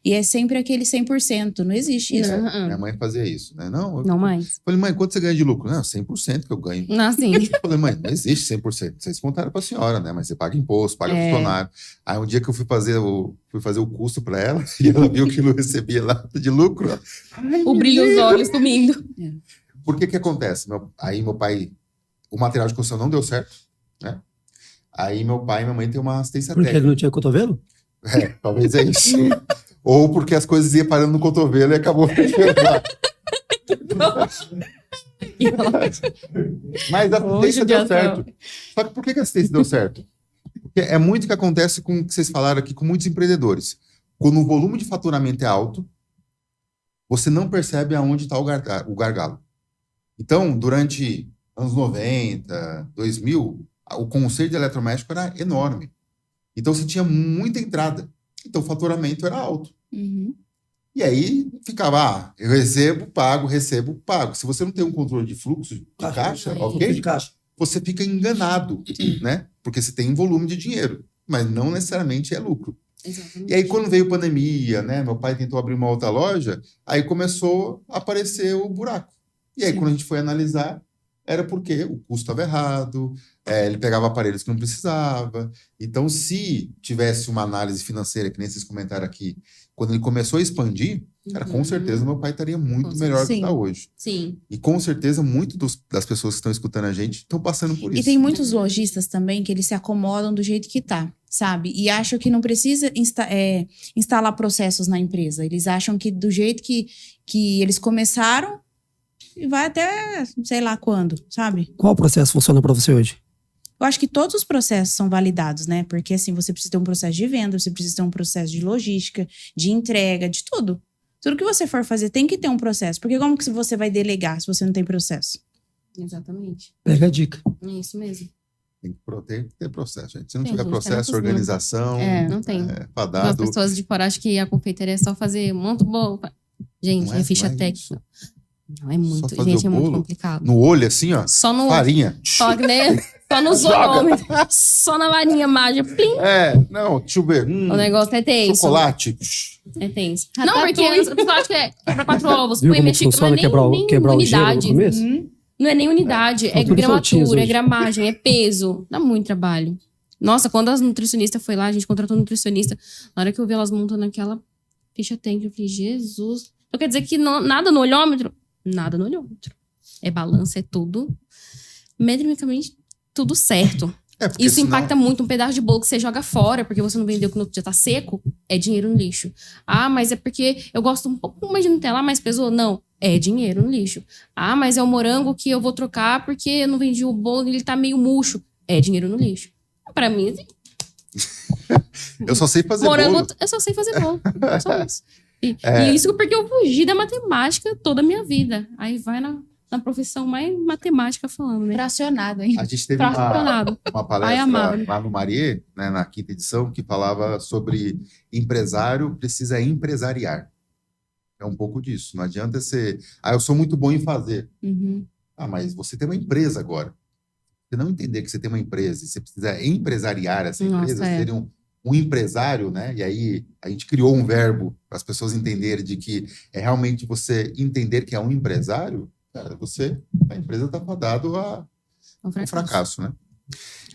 e é sempre aquele 100%. Não existe isso. Minha mãe fazia isso, né? Não mais. Falei, mãe, quanto você ganha de lucro? Não, 100% que eu ganho. Não, sim. Falei, mãe, não existe 100%. Vocês contaram pra senhora, né? Mas você paga imposto, paga funcionário. Aí um dia que eu fui fazer o custo pra ela e ela viu que não recebia lá de lucro. O brilho dos olhos sumindo. Por que acontece? Aí meu pai... O material de construção não deu certo, né? Aí meu pai e minha mãe têm uma assistência técnica. Porque ele não tinha cotovelo? Talvez é isso. Ou porque as coisas iam parando no cotovelo e acabou fechando lá. Mas a assistência deu certo. Só que por que a assistência deu certo? Porque é muito que acontece com o que vocês falaram aqui com muitos empreendedores. Quando o volume de faturamento é alto, você não percebe aonde está o gargalo. Então, durante anos 90, 2000, o conceito de eletrodoméstico era enorme. Então, você tinha muita entrada. Então, o faturamento era alto. E aí, ficava, eu recebo, pago. Se você não tem um controle de fluxo de caixa, ok? Você fica enganado, né? Porque você tem volume de dinheiro, mas não necessariamente é lucro. Exatamente. E aí, quando veio a pandemia, né? Meu pai tentou abrir uma outra loja, aí começou a aparecer o buraco. E aí, quando a gente foi analisar, era porque o custo estava errado, ele pegava aparelhos que não precisava. Então, se tivesse uma análise financeira, que nem vocês comentaram aqui, quando ele começou a expandir, era com certeza meu pai estaria muito melhor do que está hoje. Sim. E com certeza, das pessoas que estão escutando a gente estão passando por isso. E tem muitos lojistas também que eles se acomodam do jeito que tá, sabe? E acham que não precisa instalar processos na empresa. Eles acham que do jeito que eles começaram, e vai até sei lá quando, sabe? Qual processo funciona para você hoje? Eu acho que todos os processos são validados, né? Porque assim, você precisa ter um processo de venda, você precisa ter um processo de logística, de entrega, de tudo. Tudo que você for fazer tem que ter um processo. Porque como que você vai delegar se você não tem processo? Exatamente. Pega a dica. É isso mesmo. Tem que ter processo, gente. Se não tiver processo, organização... Não tem. Fadado. As pessoas de fora acham que a confeitaria é só fazer muito bom. Gente, é ficha técnica. Não, é muito, gente, é muito complicado. No olho, assim, ó. Só no... Farinha. Só no zonômetro. Só na varinha mágica. Plim. Não, deixa eu ver. O negócio é tenso. Chocolate. É tenso. Não, porque a pessoa acha que é quebra 4 ovos. Viu como funciona quebrar o gelo no começo? Não é nem unidade, é gramatura, é gramagem, é peso. Dá muito trabalho. Nossa, quando as nutricionistas foi lá, a gente contratou um nutricionista. Na hora que eu vi elas montando aquela ficha técnica, eu falei, Jesus. Então quer dizer que nada no olhômetro? Nada no olhômetro. É balança, é tudo. Metricamente, tudo certo. Isso impacta muito. Um pedaço de bolo que você joga fora porque você não vendeu que no outro dia tá seco, é dinheiro no lixo. Mas é porque eu gosto um pouco mais de Nutella, mais pesou? Não, é dinheiro no lixo. Mas é o morango que eu vou trocar porque eu não vendi o bolo e ele tá meio murcho. É dinheiro no lixo. Pra mim, assim, eu só sei fazer morango, bolo. Eu só sei fazer bolo. Só isso. E isso porque eu fugi da matemática toda a minha vida. Aí vai na profissão mais matemática falando, né? Fracionado, hein? A gente teve uma palestra lá no Mariê, né, na 5ª edição, que falava sobre empresário precisa empresariar. É um pouco disso. Não adianta ser... eu sou muito bom em fazer. Mas você tem uma empresa agora. Você não entender que você tem uma empresa e você precisa empresariar essa empresa, seria um empresário, né? E aí a gente criou um verbo para as pessoas entenderem de que é realmente você entender que é um empresário, cara, a empresa está fadada ao fracasso, né?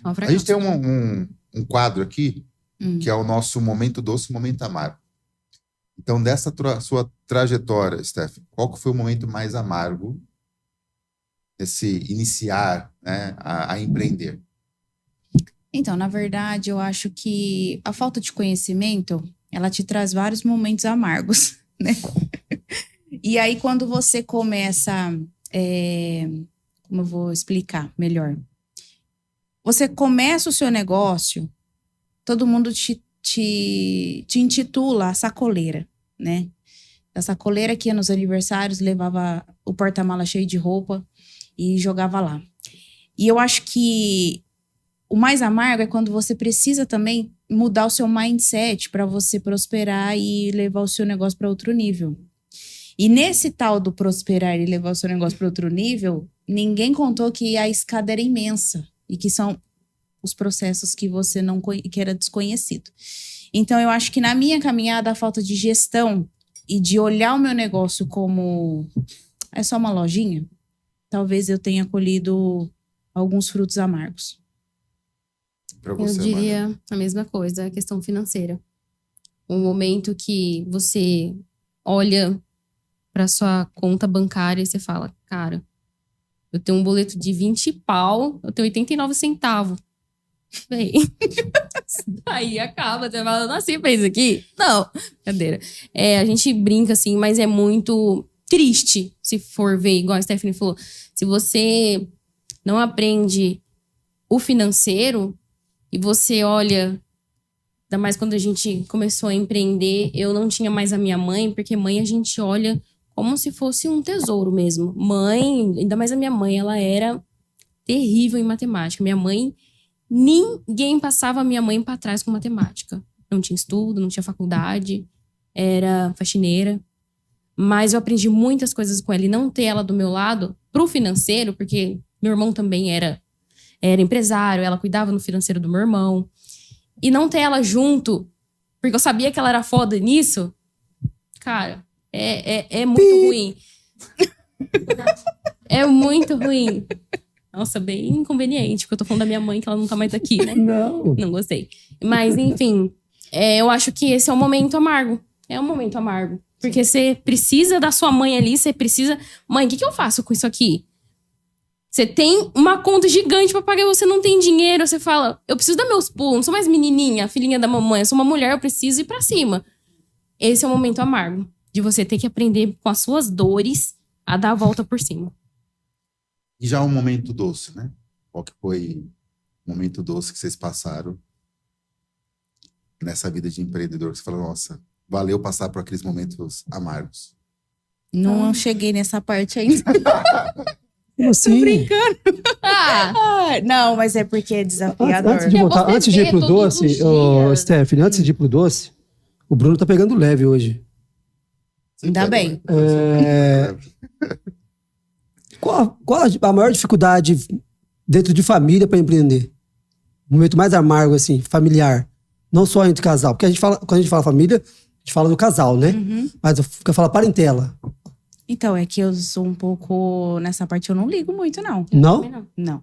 A gente tem um quadro aqui, que é o nosso momento doce, momento amargo. Então, dessa sua trajetória, Steph, qual que foi o momento mais amargo desse iniciar, né, a empreender? Então, na verdade, eu acho que a falta de conhecimento, ela te traz vários momentos amargos, né? E aí, quando você começa... como eu vou explicar melhor? Você começa o seu negócio, todo mundo te intitula a sacoleira, né? A sacoleira que ia nos aniversários, levava o porta-mala cheio de roupa e jogava lá. E eu acho que o mais amargo é quando você precisa também mudar o seu mindset para você prosperar e levar o seu negócio para outro nível. E nesse tal do prosperar e levar o seu negócio para outro nível, ninguém contou que a escada era imensa e que são os processos que você não que era desconhecido. Então, eu acho que na minha caminhada, a falta de gestão e de olhar o meu negócio como é só uma lojinha, talvez eu tenha colhido alguns frutos amargos. Eu diria a mesma coisa, a questão financeira. Um momento que você olha para sua conta bancária e você fala, cara, eu tenho um boleto de 20 pau, eu tenho 89 centavos. Bem, aí acaba, você fala, nasci pra isso aqui? Não, brincadeira. A gente brinca assim, mas é muito triste se for ver, igual a Stephanie falou. Se você não aprende o financeiro e você olha, ainda mais quando a gente começou a empreender, eu não tinha mais a minha mãe, porque mãe a gente olha como se fosse um tesouro mesmo. Mãe, ainda mais a minha mãe, ela era terrível em matemática. Minha mãe, ninguém passava a minha mãe para trás com matemática. Não tinha estudo, não tinha faculdade, era faxineira. Mas eu aprendi muitas coisas com ela. E não ter ela do meu lado, pro financeiro, porque meu irmão também era empresário, ela cuidava no financeiro do meu irmão. E não ter ela junto, porque eu sabia que ela era foda nisso, cara, é muito ruim. É muito ruim. Nossa, bem inconveniente, porque eu tô falando da minha mãe, que ela não tá mais aqui, né? Não gostei. Mas, enfim, eu acho que esse é um momento amargo. É um momento amargo. Porque você precisa da sua mãe ali, você precisa... Mãe, o que eu faço com isso aqui? Você tem uma conta gigante pra pagar e você não tem dinheiro. Você fala, eu preciso dar meus pulos, não sou mais menininha, filhinha da mamãe. Eu sou uma mulher, eu preciso ir pra cima. Esse é o momento amargo. De você ter que aprender com as suas dores a dar a volta por cima. E já um momento doce, né? Qual que foi o momento doce que vocês passaram nessa vida de empreendedor? Que você falou, nossa, valeu passar por aqueles momentos amargos. Não cheguei nessa parte ainda. Como assim? Tô brincando. Não, mas é porque é desafiador. Antes de ir pro doce, Stephanie, antes de ir pro doce, o Bruno tá pegando leve hoje. Ainda bem. Qual a maior dificuldade dentro de família para empreender? O momento mais amargo, assim, familiar. Não só entre casal. Porque quando a gente fala família, a gente fala do casal, né? Uhum. Mas eu falo parentela. Então, é que eu sou um pouco... Nessa parte eu não ligo muito, não. Não? Não.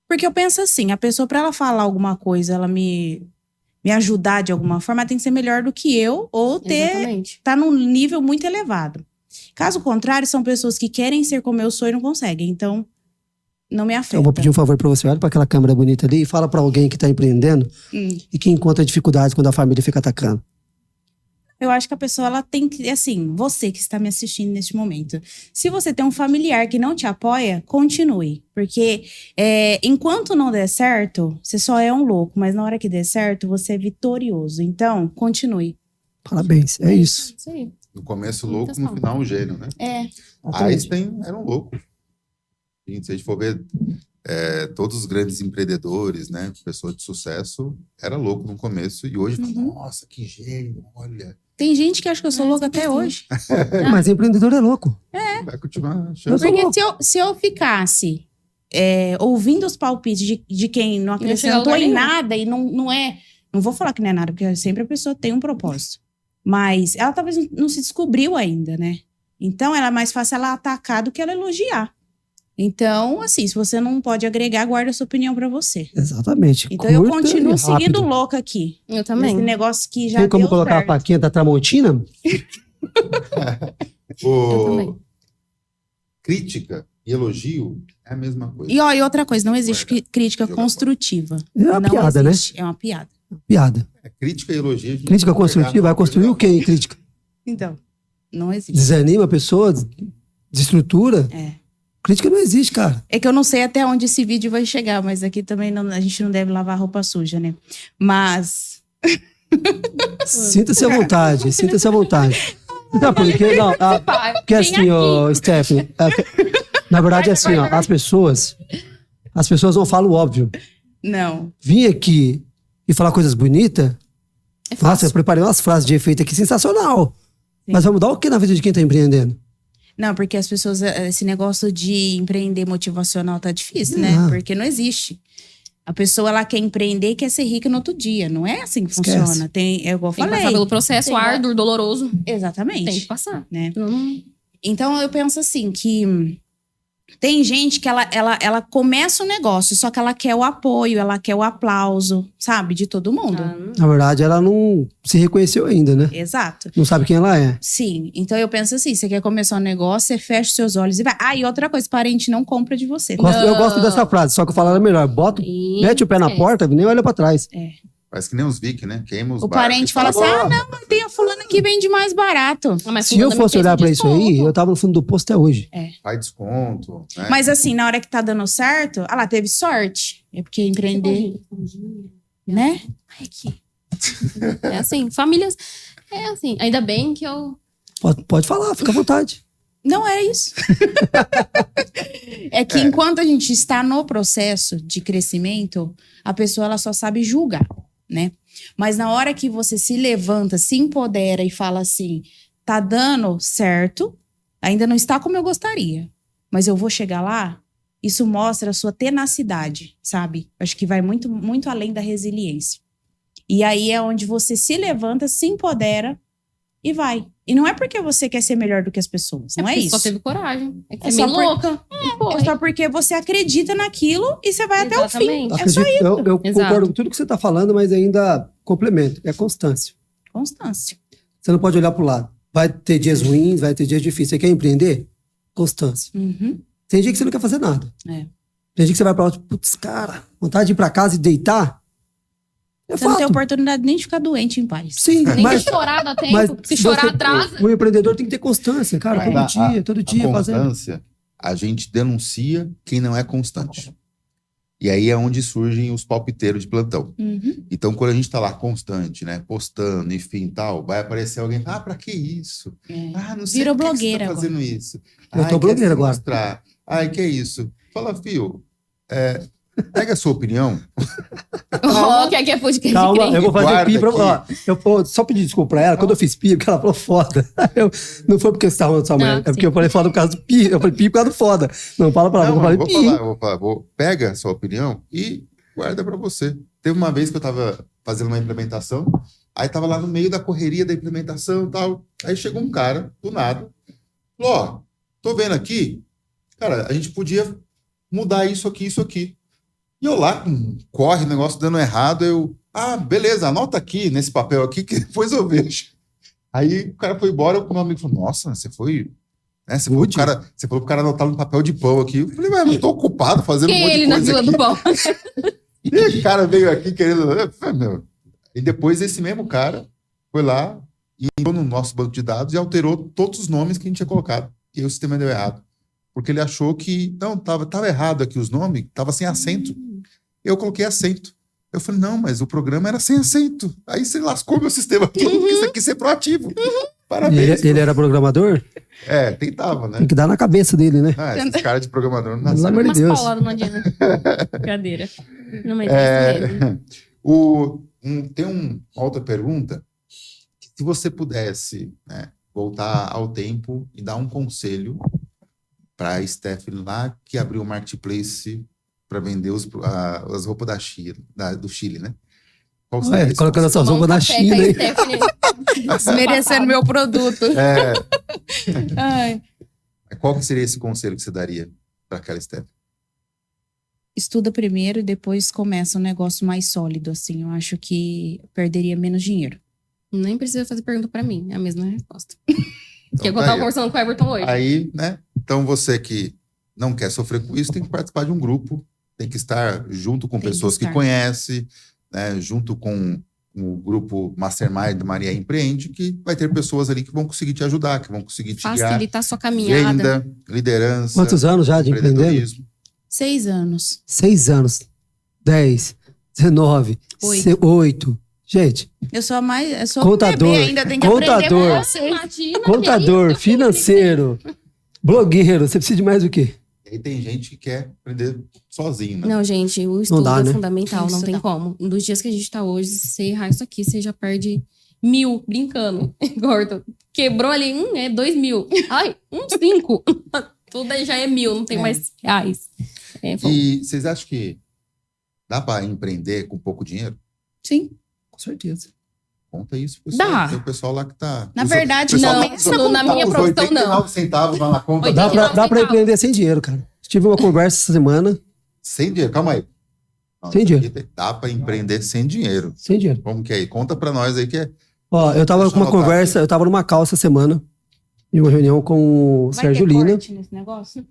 Porque eu penso assim, a pessoa, pra ela falar alguma coisa, ela me ajudar de alguma forma, ela tem que ser melhor do que eu, ou tá num nível muito elevado. Caso contrário, são pessoas que querem ser como eu sou e não conseguem. Então, não me afeta. Eu vou pedir um favor pra você. Olha pra aquela câmera bonita ali e fala pra alguém que tá empreendendo e que encontra dificuldades quando a família fica atacando. Eu acho que a pessoa, ela tem que... Assim, você que está me assistindo neste momento. Se você tem um familiar que não te apoia, continue. Porque enquanto não der certo, você só é um louco. Mas na hora que der certo, você é vitorioso. Então, continue. Parabéns, é isso. Isso aí. No começo louco, no final um gênio, né? Einstein era um louco. Se a gente for ver todos os grandes empreendedores, né? Pessoa de sucesso, era louco no começo. E hoje, nossa, que gênio, olha... Tem gente que acha que eu sou louca até hoje. Mas empreendedor é louco. Vai continuar achando. Porque se eu ficasse ouvindo os palpites de quem não acrescentou em nada e não é Não vou falar que não é nada, porque sempre a pessoa tem um propósito. Mas ela talvez não se descobriu ainda, né? Então, é mais fácil ela atacar do que ela elogiar. Então, assim, se você não pode agregar, guarda a sua opinião pra você. Exatamente. Então, eu continuo seguindo louca aqui. Eu também. Esse negócio que já tem como deu colocar certo. a plaquinha da Tramontina? Eu também. Crítica e elogio é a mesma coisa. E outra coisa, não existe crítica construtiva. É uma não piada, existe. É uma piada. Piada. Crítica e elogio. a gente Crítica não vai construtiva, pegar, vai construir o quê em crítica? Então, não existe. Desanima a pessoa, desestrutura? É. Crítica não existe, cara. É que eu não sei até onde esse vídeo vai chegar, mas aqui também a gente não deve lavar roupa suja, né? Mas... Sinta-se à vontade, sinta-se à vontade. Não, porque, não, porque assim, ó, Stephanie, na verdade é assim, ó, as pessoas não falam o óbvio. Não. Vim aqui e falar coisas bonitas, É nossa, eu preparei umas frases de efeito aqui sensacional. Sim. Mas vai mudar o que na vida de quem tá empreendendo? Não, porque as pessoas, esse negócio de empreender motivacional tá difícil, né? Ah. Porque não existe. A pessoa, ela quer empreender e quer ser rica no outro dia. Não é assim que Esquece. funciona. É igual eu Tem que falei. passar pelo processo árduo, doloroso. Exatamente. Tem que passar. Né? Não... Então, eu penso assim, que tem gente que ela começa um negócio, só que ela quer o apoio, ela quer o aplauso, sabe? De todo mundo. Na verdade, ela não se reconheceu ainda, né? Exato. Não sabe quem ela é. Sim. Então, eu penso assim, você quer começar um negócio, você fecha os seus olhos e vai. Ah, e outra coisa, parente não compra de você. Eu gosto dessa frase, só que eu falaria melhor. Mete o pé na porta, nem olha pra trás. Parece que nem os Vic, né? Queima os O barcos parente e fala assim, "Ó, não, mas tem a fulana que vende mais barato. Se eu fosse olhar pra isso aí, eu tava no fundo do poço até hoje. faz desconto. Né? Mas assim, na hora que tá dando certo, ah lá, teve sorte. É porque empreender, né? Ai, aqui. É assim, famílias... É assim, ainda bem que eu... Pode falar, fica à vontade. Não é isso. É que enquanto a gente está no processo de crescimento, a pessoa ela só sabe julgar, né? Mas na hora que você se levanta, se empodera e fala assim, tá dando certo, ainda não está como eu gostaria, mas eu vou chegar lá, isso mostra a sua tenacidade, sabe? Acho que vai muito, muito além da resiliência. E aí é onde você se levanta, se empodera e vai. E não é porque você quer ser melhor do que as pessoas, não é porque isso. só teve coragem. É que É você é só meio louca. É só porque você acredita naquilo e você vai até o fim. Exatamente. É só isso. Eu Exato. concordo com tudo que você tá falando, mas ainda complemento. É constância. Constância. Você não pode olhar pro lado. Vai ter dias ruins, vai ter dias difíceis. Você quer empreender? Constância. Uhum. Tem dia que você não quer fazer nada. É. Tem dia que você vai pra lá, tipo, putz, cara, vontade de ir pra casa e deitar. É Você não tem fato. oportunidade nem de ficar doente em paz. Sim, Nem mas... de chorar dá tempo. Mas Se chorar, você- atrasa. O empreendedor tem que ter constância, cara. Todo dia A fazendo. constância, a gente denuncia quem não é constante. E aí é onde surgem os palpiteiros de plantão. Uhum. Então, quando a gente tá lá constante, né, postando, enfim, tal, vai aparecer alguém, pra que isso? É. Ah, não sei Virou por que que blogueira você tá fazendo isso. Eu tô Ai, quer blogueira se agora. mostrar. Ai, que é isso? Fala, fio, pega a sua opinião. Oh, que aqui é podcast Calma, crente. eu vou fazer Guarda pi pra... aqui. Ó, eu vou só pedir desculpa pra ela. Quando eu fiz pi, porque ela falou foda. Não foi porque você tava falando sua mulher. Ah, É porque sim. eu falei foda por causa do pi. Eu falei pi por causa do foda. Não, fala pra ela. Não, Eu falei eu pi. vou falar, pega a sua opinião e guarda pra você. Teve uma vez que eu tava fazendo uma implementação, aí tava lá no meio da correria da implementação e tal, aí chegou um cara, do nada, falou, ó, tô vendo aqui, cara, a gente podia mudar isso aqui. E eu lá, corre, o negócio dando errado, beleza, anota aqui, nesse papel aqui, que depois eu vejo. Aí o cara foi embora, o meu amigo falou, nossa, você foi... Né, você falou pro cara anotar no papel de pão aqui. Eu falei, mas eu não tô ocupado fazendo um monte de Ele na coisa fila aqui. do pão. E o cara veio aqui querendo... Eu falei, meu. E depois esse mesmo cara foi lá e entrou no nosso banco de dados e alterou todos os nomes que a gente tinha colocado. E aí o sistema deu errado. Porque ele achou que... Não, tava errado aqui os nomes, tava sem acento. Eu coloquei acento. Eu falei, não, mas o programa era sem acento. Aí você lascou meu sistema todo, porque isso aqui ser proativo. Parabéns. Ele era programador? Tentava, né? Tem que dar na cabeça dele, né? Esses caras de programador não Pelo nasceram. amor de Umas Deus. pauladas não adianta. Brincadeira. Não, mas é isso mesmo. Tem uma outra pergunta. Se você pudesse, né, voltar ao tempo e dar um conselho para a Stephanie lá que abriu o marketplace para vender as roupas do Chile, né? Qual seria esse colocando conselho? essas roupas na China, hein? Desmerecendo meu produto. Ai. Qual que seria esse conselho que você daria para aquela Stephanie? Estuda primeiro e depois começa um negócio mais sólido, assim. Eu acho que perderia menos dinheiro. Nem precisa fazer pergunta pra mim, é a mesma resposta. Então, que eu tava conversando com o Everton hoje. Aí, né? Então você que não quer sofrer com isso, tem que participar de um grupo, tem que estar junto com pessoas que conhece, né? Junto com o grupo Mastermind do Maria Empreende, que vai ter pessoas ali que vão conseguir te ajudar, que vão conseguir te guiar. Facilitar sua caminhada. Venda, liderança. Quantos anos já de empreendendo? empreendedorismo. 6 anos. 6 anos. 10, 19, 8. Gente, Eu sou contador, bebê, ainda tem que aprender com você. Imagina, contador, financeiro, blogueiro, você precisa de mais o quê? E aí tem gente que quer aprender sozinho, né? Não, gente, o estudo dá, né? é fundamental, não tem como. Dos dias que a gente tá hoje, se você errar isso aqui, você já perde 1.000, brincando. Gordo. Quebrou ali, é 2.000. Ai, 5. Tudo aí já é 1.000, não tem mais reais. E vocês acham que dá para empreender com pouco dinheiro? Sim. Com certeza. Conta isso, pessoal. Dá. Tem o pessoal lá que tá... Na verdade, não, na minha profissão, não. 89 centavos lá na conta. Dá 89 pra centavos. empreender sem dinheiro, cara. Tive uma conversa essa semana. Sem dinheiro, calma aí. Não, Sem isso dinheiro. aqui dá para empreender sem dinheiro. Sem dinheiro. Como que é? Conta para nós aí que é... Ó, eu tava Deixa com uma eu anotar conversa, eu tava numa call essa semana, em uma reunião com o Sérgio Lina. nesse negócio?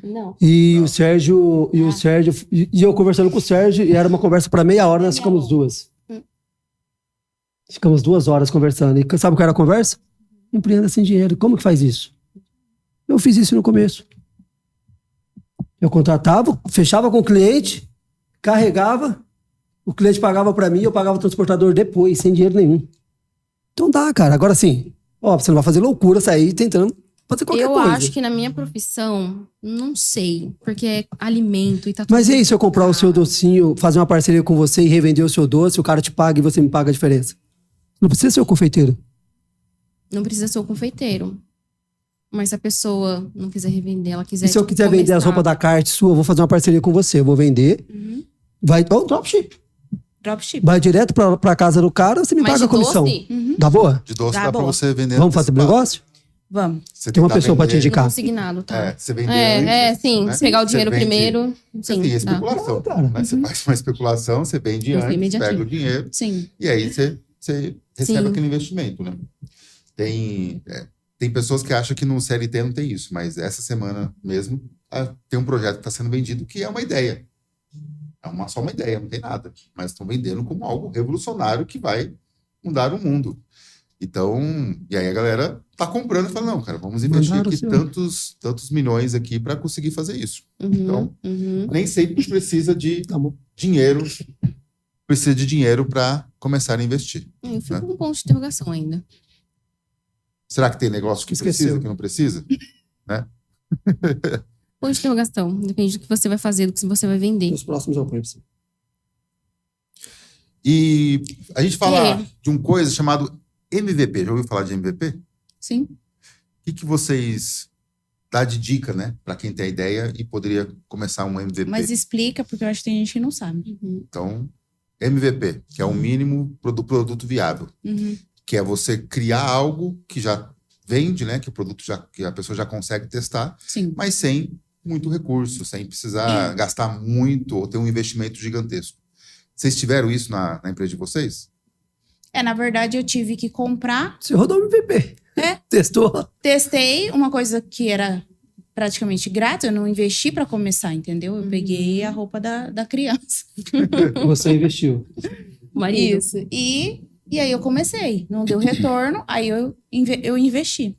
Não. E o Sérgio, e eu conversando com o Sérgio, e era uma conversa para meia hora, nós ficamos 2. Ficamos 2 horas conversando. E sabe o que era a conversa? Empreenda sem dinheiro. Como que faz isso? Eu fiz isso no começo. Eu contratava, fechava com o cliente, carregava, o cliente pagava para mim, eu pagava o transportador depois, sem dinheiro nenhum. Então dá, cara. Agora sim, ó, você não vai fazer loucura sair tentando fazer qualquer coisa. Eu acho que na minha profissão, não sei, porque é alimento e tá tudo. Mas e aí, se eu comprar o seu docinho, fazer uma parceria com você e revender o seu doce, o cara te paga e você me paga a diferença? Não precisa ser o confeiteiro. Não precisa ser o confeiteiro. Mas se a pessoa não quiser revender, ela quiser. E se eu quiser vender as roupas da Carte sua, eu vou fazer uma parceria com você. Eu vou vender. Vai. Ó, dropship. Dropship. Vai direto pra casa do cara, você me Mas paga a de comissão. doce? Dá boa? De doce Dá dá para boa. você vender. Vamos fazer antecipado. negócio? Vamos. Você Tem uma tentar pessoa pra te vender- indicar. Consignado, tá? Você vender antes, Sim. né? Pegar o dinheiro Você vende- primeiro. Sim. Tem Tá. especulação. Cara. Né? Você faz uma especulação, você vende Eu fui antes, imediativo. pega o dinheiro Sim. e aí você recebe Sim. aquele investimento, né? Tem pessoas que acham que no CLT não tem isso, mas essa semana mesmo tem um projeto que está sendo vendido que é uma ideia. É só uma ideia, não tem nada. Mas estão vendendo como algo revolucionário que vai mudar o mundo. Então, e aí a galera tá comprando e fala, não, cara, vamos investir Mandaram aqui o senhor. tantos milhões aqui para conseguir fazer isso. Então, Uhum. nem sempre precisa de Tá bom. dinheiro, para começar a investir. Eu fico com um ponto de interrogação ainda. Será que tem negócio que Esqueceu. precisa, que não precisa? Ponto de interrogação. Depende do que você vai fazer, do que você vai vender. Nos próximos eu ponho pra você. E a gente fala É. de uma coisa chamado MVP. Já ouviu falar de MVP? Sim. O que vocês dá de dica, né? Para quem tem a ideia e poderia começar um MVP. Mas explica, porque eu acho que tem gente que não sabe. Então, MVP, que é o mínimo do produto viável. Que é você criar algo que já vende, né? Que o produto que a pessoa já consegue testar, Sim. mas sem muito recurso, sem precisar gastar muito ou ter um investimento gigantesco. Vocês tiveram isso na empresa de vocês? Na verdade, eu tive que comprar. Você rodou o MVP. Testou? Testei uma coisa que era praticamente grátis. Eu não investi para começar, entendeu? Eu peguei a roupa da criança. Você investiu. Marido. Isso. E aí eu comecei. Não deu retorno, aí eu investi.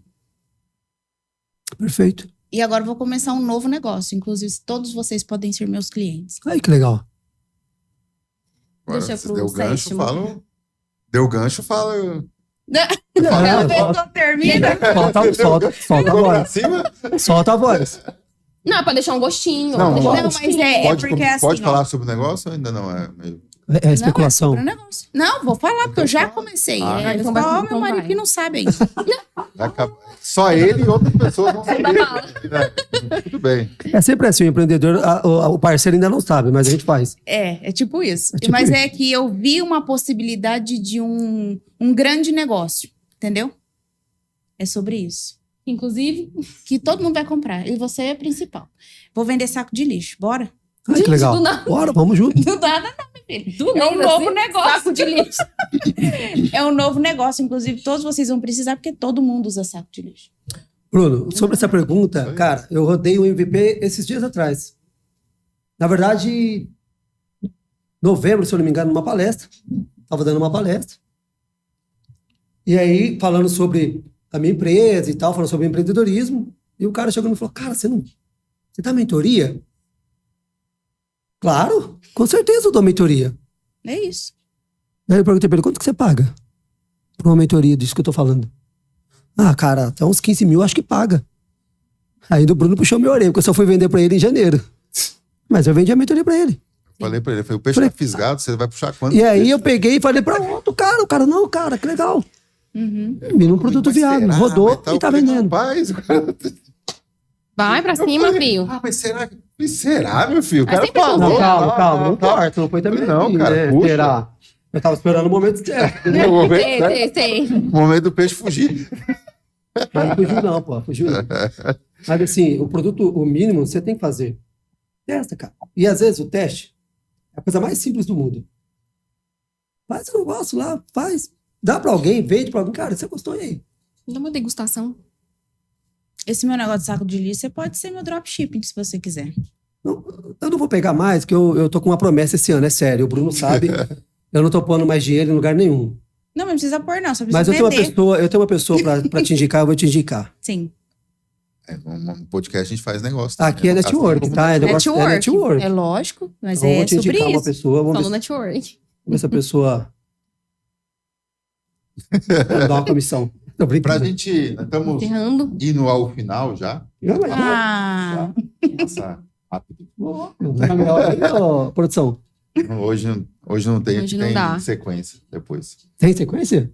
Perfeito. E agora eu vou começar um novo negócio. Inclusive, todos vocês podem ser meus clientes. Ai, que legal. Agora, Deixa se pro deu gancho, sétimo. fala. Deu gancho, fala. A pessoa termina. Solta a Ficou pra voz. cima? Solta a voz. Não, é pra deixar um gostinho. Não, pra deixar não, um mas gostinho. é porque é assim, pode ó. falar sobre o negócio ou ainda não? É meio... É especulação. Não, vou falar, porque eu já comecei. Então Só meu marido que não sabe ainda. Só ele e outras pessoas vão saber. Tudo bem. É sempre assim, o empreendedor, o parceiro ainda não sabe, mas a gente faz. É tipo isso. tipo mas isso. é que eu vi uma possibilidade de um grande negócio, entendeu? É sobre isso. Inclusive, Que todo mundo vai comprar. E você é a principal. Vou vender saco de lixo. Bora? Ai, que legal. do nada. Bora, vamos junto. Não dá nada, meu filho. do É um nada, novo assim, negócio. saco de lixo. É um novo negócio. Inclusive, todos vocês vão precisar, porque todo mundo usa saco de lixo. Bruno, sobre essa pergunta, cara, eu rodei o MVP esses dias atrás. Na verdade, novembro, se eu não me engano, numa palestra. Tava dando uma palestra. E aí, falando sobre a minha empresa e tal, falando sobre empreendedorismo. E o cara chegou e me falou, cara, você dá mentoria? Claro, com certeza eu dou mentoria. É isso. Aí eu perguntei pra ele, quanto que você paga por uma mentoria disso que eu tô falando? Ah, cara, até uns 15 mil acho que paga. Aí o Bruno puxou minha orelha, porque eu só fui vender pra ele em janeiro. Mas eu vendi a mentoria pra ele. Falei pra ele, o peixe tá fisgado, você vai puxar quanto? E aí eu peguei e falei pra outro cara, o cara, não, cara, que legal. Vira um produto viável, rodou e tá vendendo. Rapaz, o cara... Vai pra cima, filho. mas será, meu filho? O cara sempre falou. Não, calma, não importa, não foi também Não, assim, cara, né? puxa. Será? Eu tava esperando o momento certo. O momento, Sei. o momento do peixe fugir. Mas não fugiu não, pô, fugiu não. Mas assim, o produto, o mínimo, você tem que fazer. Testa, cara. E às vezes o teste é a coisa mais simples do mundo. Faz o negócio lá, faz. Dá pra alguém, vende pra alguém. Cara, você gostou, e aí? Dá uma degustação. Esse meu negócio de saco de lixo, você pode ser meu dropshipping, se você quiser. Eu não vou pegar mais, porque eu tô com uma promessa esse ano, é sério. O Bruno sabe. Eu não tô pondo mais dinheiro em lugar nenhum. Não precisa pôr, não. Só precisa Mas vender. eu tenho uma pessoa pra te indicar, eu vou te indicar. Sim. No podcast a gente faz negócio. Aqui é network, tá? É network. É lógico, mas Então, eu é vou te sobre indicar uma isso. pessoa, vamos Falou ver network. se essa pessoa dá uma comissão. Tô Pra brincando. gente, nós estamos Enterrando. indo ao final já. Não, mas- Ah, Passa rápido. Ô, produção, Hoje não tem, Hoje não tem dá. sequência depois. tem sequência?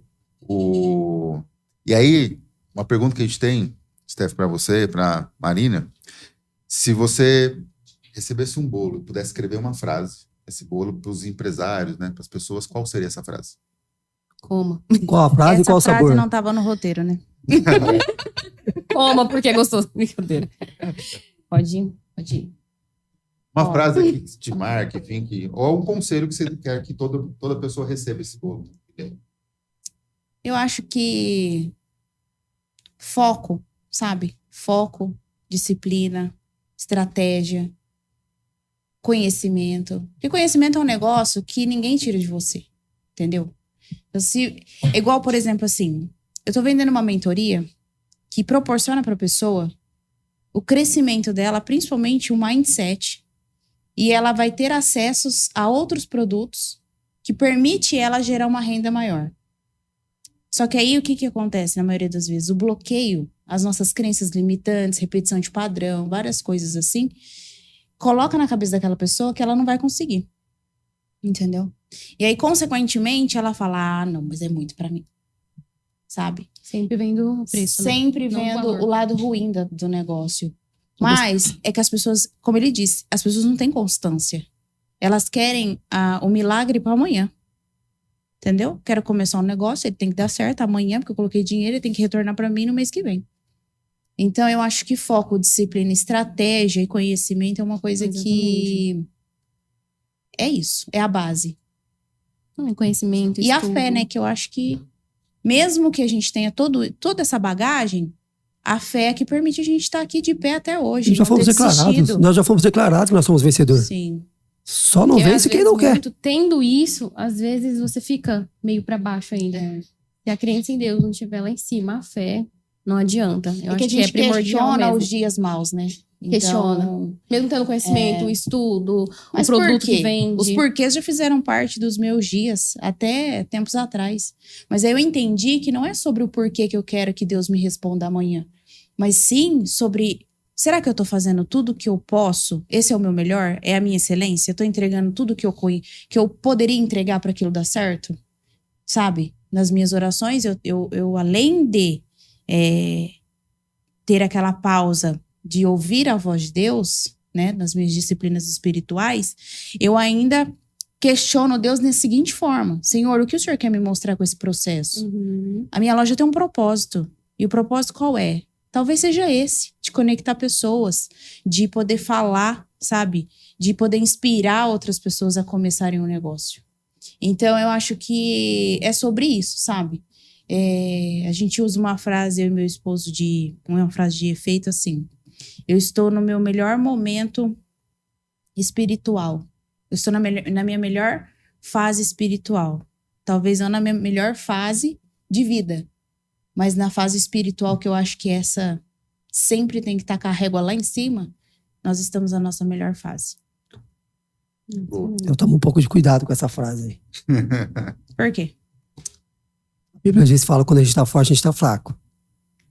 E aí, uma pergunta que a gente tem, Steph, para você, para Marina, se você recebesse um bolo e pudesse escrever uma frase, esse bolo para os empresários, né, para as pessoas, qual seria essa frase? Coma. Qual a frase e essa qual o frase sabor? não tava no roteiro, né? Coma, porque é gostoso. Brincadeira. Pode ir. Uma Ó. frase que te marque, enfim, ou um conselho que você quer que toda pessoa receba esse bolo. Eu acho que foco, sabe? Foco, disciplina, estratégia, conhecimento. Porque conhecimento é um negócio que ninguém tira de você, entendeu? Igual, por exemplo, assim, eu tô vendendo uma mentoria que proporciona para a pessoa o crescimento dela, principalmente o mindset, e ela vai ter acessos a outros produtos que permite ela gerar uma renda maior. Só que aí o que acontece na maioria das vezes? O bloqueio, as nossas crenças limitantes, repetição de padrão, várias coisas assim, coloca na cabeça daquela pessoa que ela não vai conseguir. Entendeu? E aí, consequentemente, ela fala, não, mas é muito pra mim. Sabe? Sempre vendo o preço. né? Sempre Não o vendo valor. o lado ruim do negócio. Mas é que as pessoas, como ele disse, as pessoas não têm constância. Elas querem o milagre para amanhã. Entendeu? Quero começar um negócio, ele tem que dar certo amanhã, porque eu coloquei dinheiro, ele tem que retornar para mim no mês que vem. Então, eu acho que foco, disciplina, estratégia e conhecimento é uma coisa que... É isso, é a base. Conhecimento, E a estudo. fé, né? Que eu acho que, mesmo que a gente tenha toda essa bagagem, a fé é que permite a gente estar aqui de pé até hoje. Já não fomos ter declarados. desistido. Nós já fomos declarados que nós somos vencedores. Sim. Só não Porque, vence às quem vezes, não quer. muito tendo isso, às vezes você fica meio pra baixo ainda. Se a crença em Deus não estiver lá em cima, a fé não adianta. Eu É que acho a que é gente primordial questiona mesmo. os dias maus, né? Questiona. Então, Mesmo tendo conhecimento, o estudo, o mas por produto quê? que vende. Os porquês já fizeram parte dos meus dias, até tempos atrás. Mas aí eu entendi que não é sobre o porquê que eu quero que Deus me responda amanhã. Mas sim sobre será que eu tô fazendo tudo que eu posso? Esse é o meu melhor? É a minha excelência? Eu tô entregando tudo que eu poderia entregar para aquilo dar certo? Sabe? Nas minhas orações, eu além de ter aquela pausa de ouvir a voz de Deus, né? Nas minhas disciplinas espirituais, eu ainda questiono Deus da seguinte forma: Senhor, o que o Senhor quer me mostrar com esse processo? A minha loja tem um propósito. E o propósito qual é? Talvez seja esse, de conectar pessoas, de poder falar, sabe? De poder inspirar outras pessoas a começarem um negócio. Então, eu acho que é sobre isso, sabe? A gente usa uma frase, eu e meu esposo, uma frase de efeito assim: eu estou no meu melhor momento espiritual. Eu estou na minha melhor fase espiritual. Talvez não na minha melhor fase de vida, mas na fase espiritual, que eu acho que essa sempre tem que estar com a régua lá em cima, nós estamos na nossa melhor fase. Eu tomo um pouco de cuidado com essa frase aí. Por quê? A Bíblia às vezes fala que quando a gente tá forte, a gente tá fraco.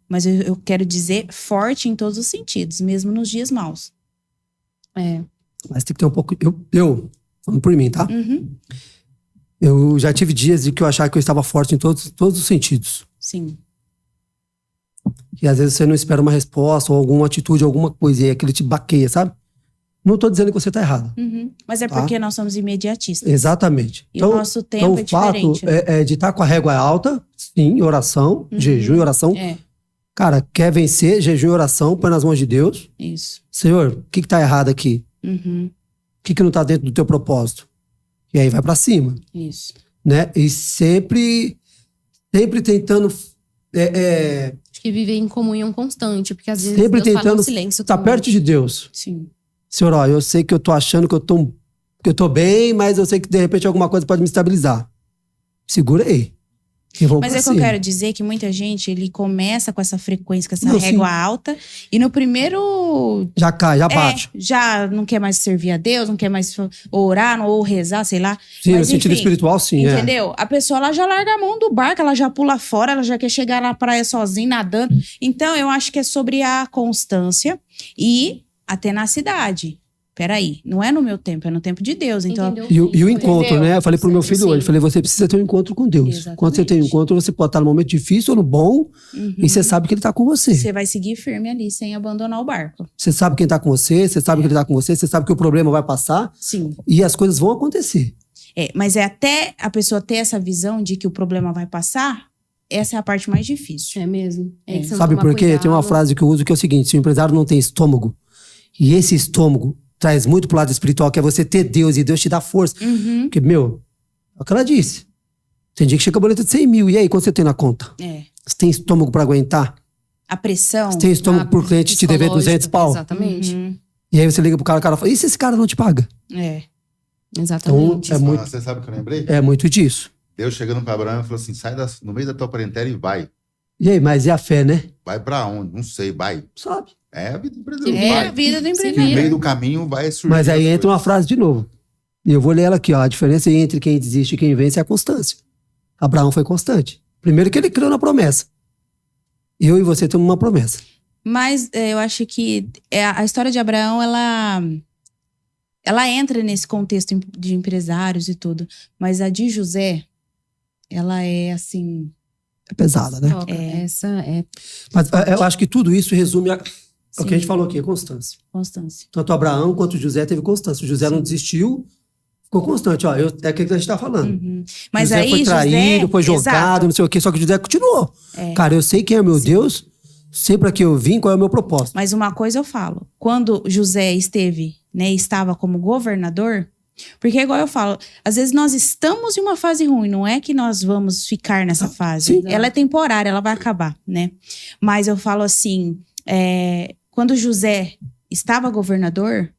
Mas eu quero dizer forte em todos os sentidos, mesmo nos dias maus. Mas tem que ter um pouco... Eu falando por mim, tá? Uhum. Eu já tive dias de que eu achava que eu estava forte em todos os sentidos. Sim. E às vezes você não espera uma resposta ou alguma atitude, alguma coisa, e aí aquele te baqueia, sabe? Não tô dizendo que você tá errado. Uhum. Mas é porque nós somos imediatistas. Exatamente. E o nosso tempo é diferente. O fato é de estar com a régua alta, sim, oração, jejum e oração. Cara, quer vencer, jejum e oração, põe nas mãos de Deus. Isso. Senhor, o que tá errado aqui? Uhum. O que não tá dentro do teu propósito? E aí vai pra cima. Isso. Né? E sempre tentando... Acho que viver em comunhão constante, porque às vezes sempre Deus fala tentando no silêncio. estar perto de Deus. Sim. Senhor, ó, eu sei que eu tô achando que eu tô bem, mas eu sei que de repente alguma coisa pode me estabilizar. Segura aí. Mas é que eu quero dizer que muita gente, ele começa com essa frequência, com essa régua alta, e no primeiro... Já cai, já bate. Já não quer mais servir a Deus, não quer mais orar ou rezar, sei lá. Sim, mas, no sentido espiritual, sim. Entendeu? A pessoa, ela já larga a mão do barco, ela já pula fora, ela já quer chegar na praia sozinha, nadando. Então, eu acho que é sobre a constância e a tenacidade. Peraí, não é no meu tempo, é no tempo de Deus. Então, e o encontro, né? Eu falei pro meu filho hoje, falei, você precisa ter um encontro com Deus. Exatamente. Quando você tem um encontro, você pode estar no momento difícil ou no bom, e você sabe que ele tá com você. Você vai seguir firme ali, sem abandonar o barco. Você sabe quem tá com você, você sabe que ele tá com você, você sabe que o problema vai passar. Sim. E as coisas vão acontecer. Mas é até a pessoa ter essa visão de que o problema vai passar, essa é a parte mais difícil. É mesmo. Sabe por quê? Tem uma frase que eu uso que é o seguinte: se o empresário não tem estômago, e esse estômago traz muito pro lado espiritual, que é você ter Deus e Deus te dá força. Porque, é o que ela disse. Tem dia que chega a boleta de 100 mil. E aí, quando você tem na conta? Você tem estômago pra aguentar? A pressão. Você tem estômago por cliente te dever 200 pau? Exatamente. E aí você liga pro cara, o cara fala, e se esse cara não te paga? Exatamente. Então, muito, você sabe o que eu lembrei? É muito disso. Deus chegando para Abraão e falou assim, sai no meio da tua parentela e vai. E aí, mas e a fé, né? Vai pra onde? Não sei, vai. Sabe? É a vida do empreendedor. A vida do No empreendedor. meio do caminho vai surgir. Mas aí entra uma frase de novo. E eu vou ler ela aqui, ó. A diferença entre quem desiste e quem vence é a constância. Abraão foi constante. Primeiro que ele criou na promessa. Eu e você temos uma promessa. Mas eu acho que a história de Abraão, ela entra nesse contexto de empresários e tudo. Mas a de José, ela é assim... É pesada, né? Essa é... Mas eu acho que tudo isso resume o que a gente falou aqui, a constância. Constância. Tanto Abraão quanto José teve constância. O José não desistiu, ficou constante. Ó, é aquilo que a gente tá falando. Mas José aí, foi traído, foi jogado, não sei o quê. Só que José continuou. Cara, eu sei quem é o meu Deus, sei pra que eu vim, qual é o meu propósito. Mas uma coisa eu falo. Quando José estava como governador... Porque é igual eu falo, às vezes nós estamos em uma fase ruim, não é que nós vamos ficar nessa fase. Sim. Ela é temporária, ela vai acabar, né? Mas eu falo assim, quando José estava governador,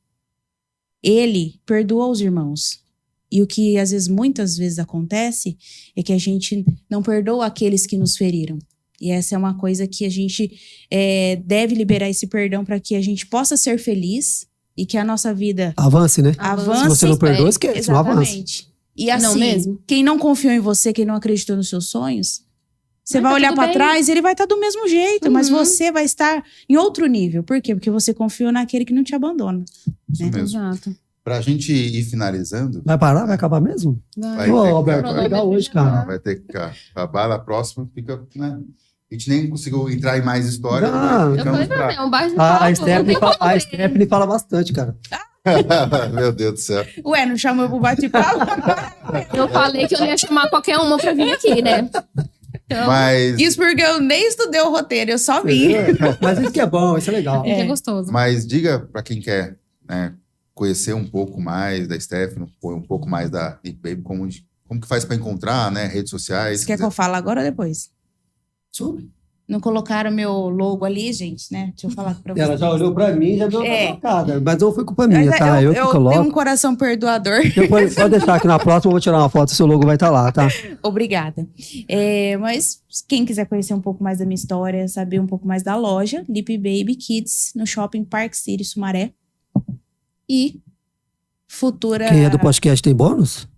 ele perdoou os irmãos. E o que às vezes, muitas vezes acontece é que a gente não perdoa aqueles que nos feriram. E essa é uma coisa que a gente deve liberar esse perdão para que a gente possa ser feliz. E que a nossa vida... Avance, né? Avance. Se você não perdoa, esquece, não avança. Exatamente. E assim, quem não confiou em você, quem não acreditou nos seus sonhos, Você vai olhar pra trás e ele vai estar do mesmo jeito, mas você vai estar em outro nível. Por quê? Porque você confiou naquele que não te abandona. Isso mesmo. Exato. Pra gente ir finalizando... Vai parar? Vai acabar mesmo? Vai Ô, ter que Alberto, acabar. legal hoje, cara. Vai ter que acabar. Na próxima fica... Né? A gente nem conseguiu entrar em mais histórias. Não, Eu falei pra você, um baixo de A Stephanie fala bastante, cara. Meu Deus do céu. Ué, não chamou pro bate-papo? Eu falei que eu ia chamar qualquer uma pra vir aqui, né? Então, Mas, Isso porque eu nem estudei o roteiro, eu só vim. Mas isso que é bom, isso é legal. é gostoso. mas diga pra quem quer, né, conhecer um pouco mais da Stephanie, um pouco mais da Lip Baby, como que faz pra encontrar, né? Redes sociais. Você quer que eu fale agora ou depois? Sobre? Não colocaram meu logo ali, gente, né? Deixa eu falar pra vocês. Ela já olhou pra mim e já deu É. uma colocada. Mas não foi culpa minha, Mas tá? Eu que tenho coloco. um coração perdoador. Depois, pode deixar que na próxima eu vou tirar uma foto, seu logo vai estar lá, tá? Obrigada. Mas quem quiser conhecer um pouco mais da minha história, saber um pouco mais da loja, Lip Baby Kids, no Shopping Park City, Sumaré. E futura... Quem é do podcast tem bônus?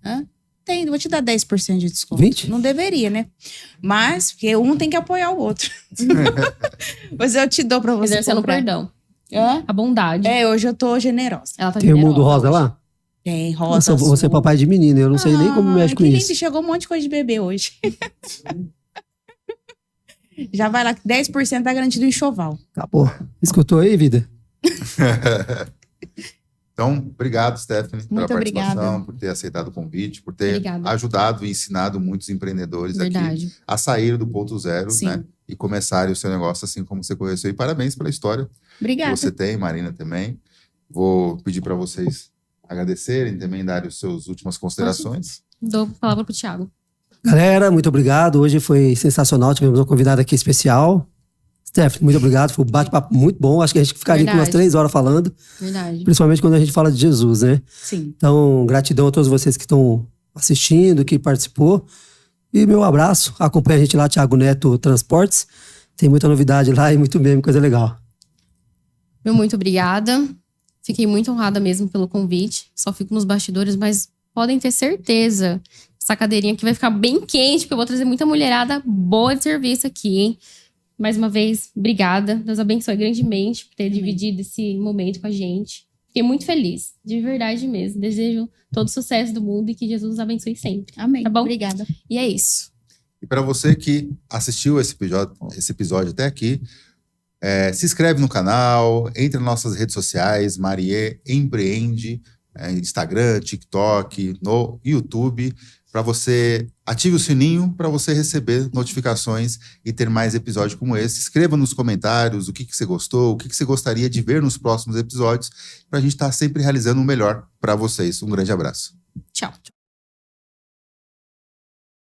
Vou te dar 10% de desconto. 20? Não deveria, né? Mas, porque um tem que apoiar o outro. Mas eu te dou pra você Exercendo comprar. perdão. Hã? A bondade. Hoje eu tô generosa. Ela tá Tem o generosa mundo rosa hoje. lá? Tem rosa, Você é papai de menina, eu não sei nem como mexe com que lindo, isso. chegou um monte de coisa de bebê hoje. Já vai lá, 10% tá garantido em enxoval. Acabou. Escutou aí, vida? Então, obrigado, Stephanie, pela Muito participação, obrigada. por ter aceitado o convite, por ter Obrigada. ajudado e ensinado muitos empreendedores aqui Verdade. a sair do ponto zero, Sim. né? E começarem o seu negócio assim como você conheceu. E parabéns pela história que Obrigada. você tem, Marina também. Vou pedir para vocês agradecerem, também darem as suas últimas considerações. Dou a palavra pro Thiago. Galera, muito obrigado. Hoje foi sensacional. Tivemos uma convidada aqui especial. Stephanie, muito obrigado. Foi um bate-papo muito bom. Acho que a gente ficaria aqui umas 3 horas falando. Verdade. Principalmente quando a gente fala de Jesus, né? Sim. Então, gratidão a todos vocês que estão assistindo, que participou. E meu abraço. Acompanha a gente lá, Thiago Neto Transportes. Tem muita novidade lá e muito meme, coisa legal. Meu muito obrigada. Fiquei muito honrada mesmo pelo convite. Só fico nos bastidores, mas podem ter certeza. Essa cadeirinha aqui vai ficar bem quente, porque eu vou trazer muita mulherada boa de serviço aqui, hein? Mais uma vez, obrigada. Deus abençoe grandemente por ter dividido esse momento com a gente. Fiquei muito feliz, de verdade mesmo. Desejo todo o sucesso do mundo e que Jesus nos abençoe sempre. Amém. Tá bom? Obrigada. E é isso. E para você que assistiu esse episódio até aqui, se inscreve no canal, entre nas nossas redes sociais, Marie Empreende, Instagram, TikTok, no YouTube, para você ative o sininho para você receber notificações e ter mais episódios como esse. Escreva nos comentários o que você gostou, o que você gostaria de ver nos próximos episódios, para a gente estar sempre realizando o melhor para vocês. Um grande abraço.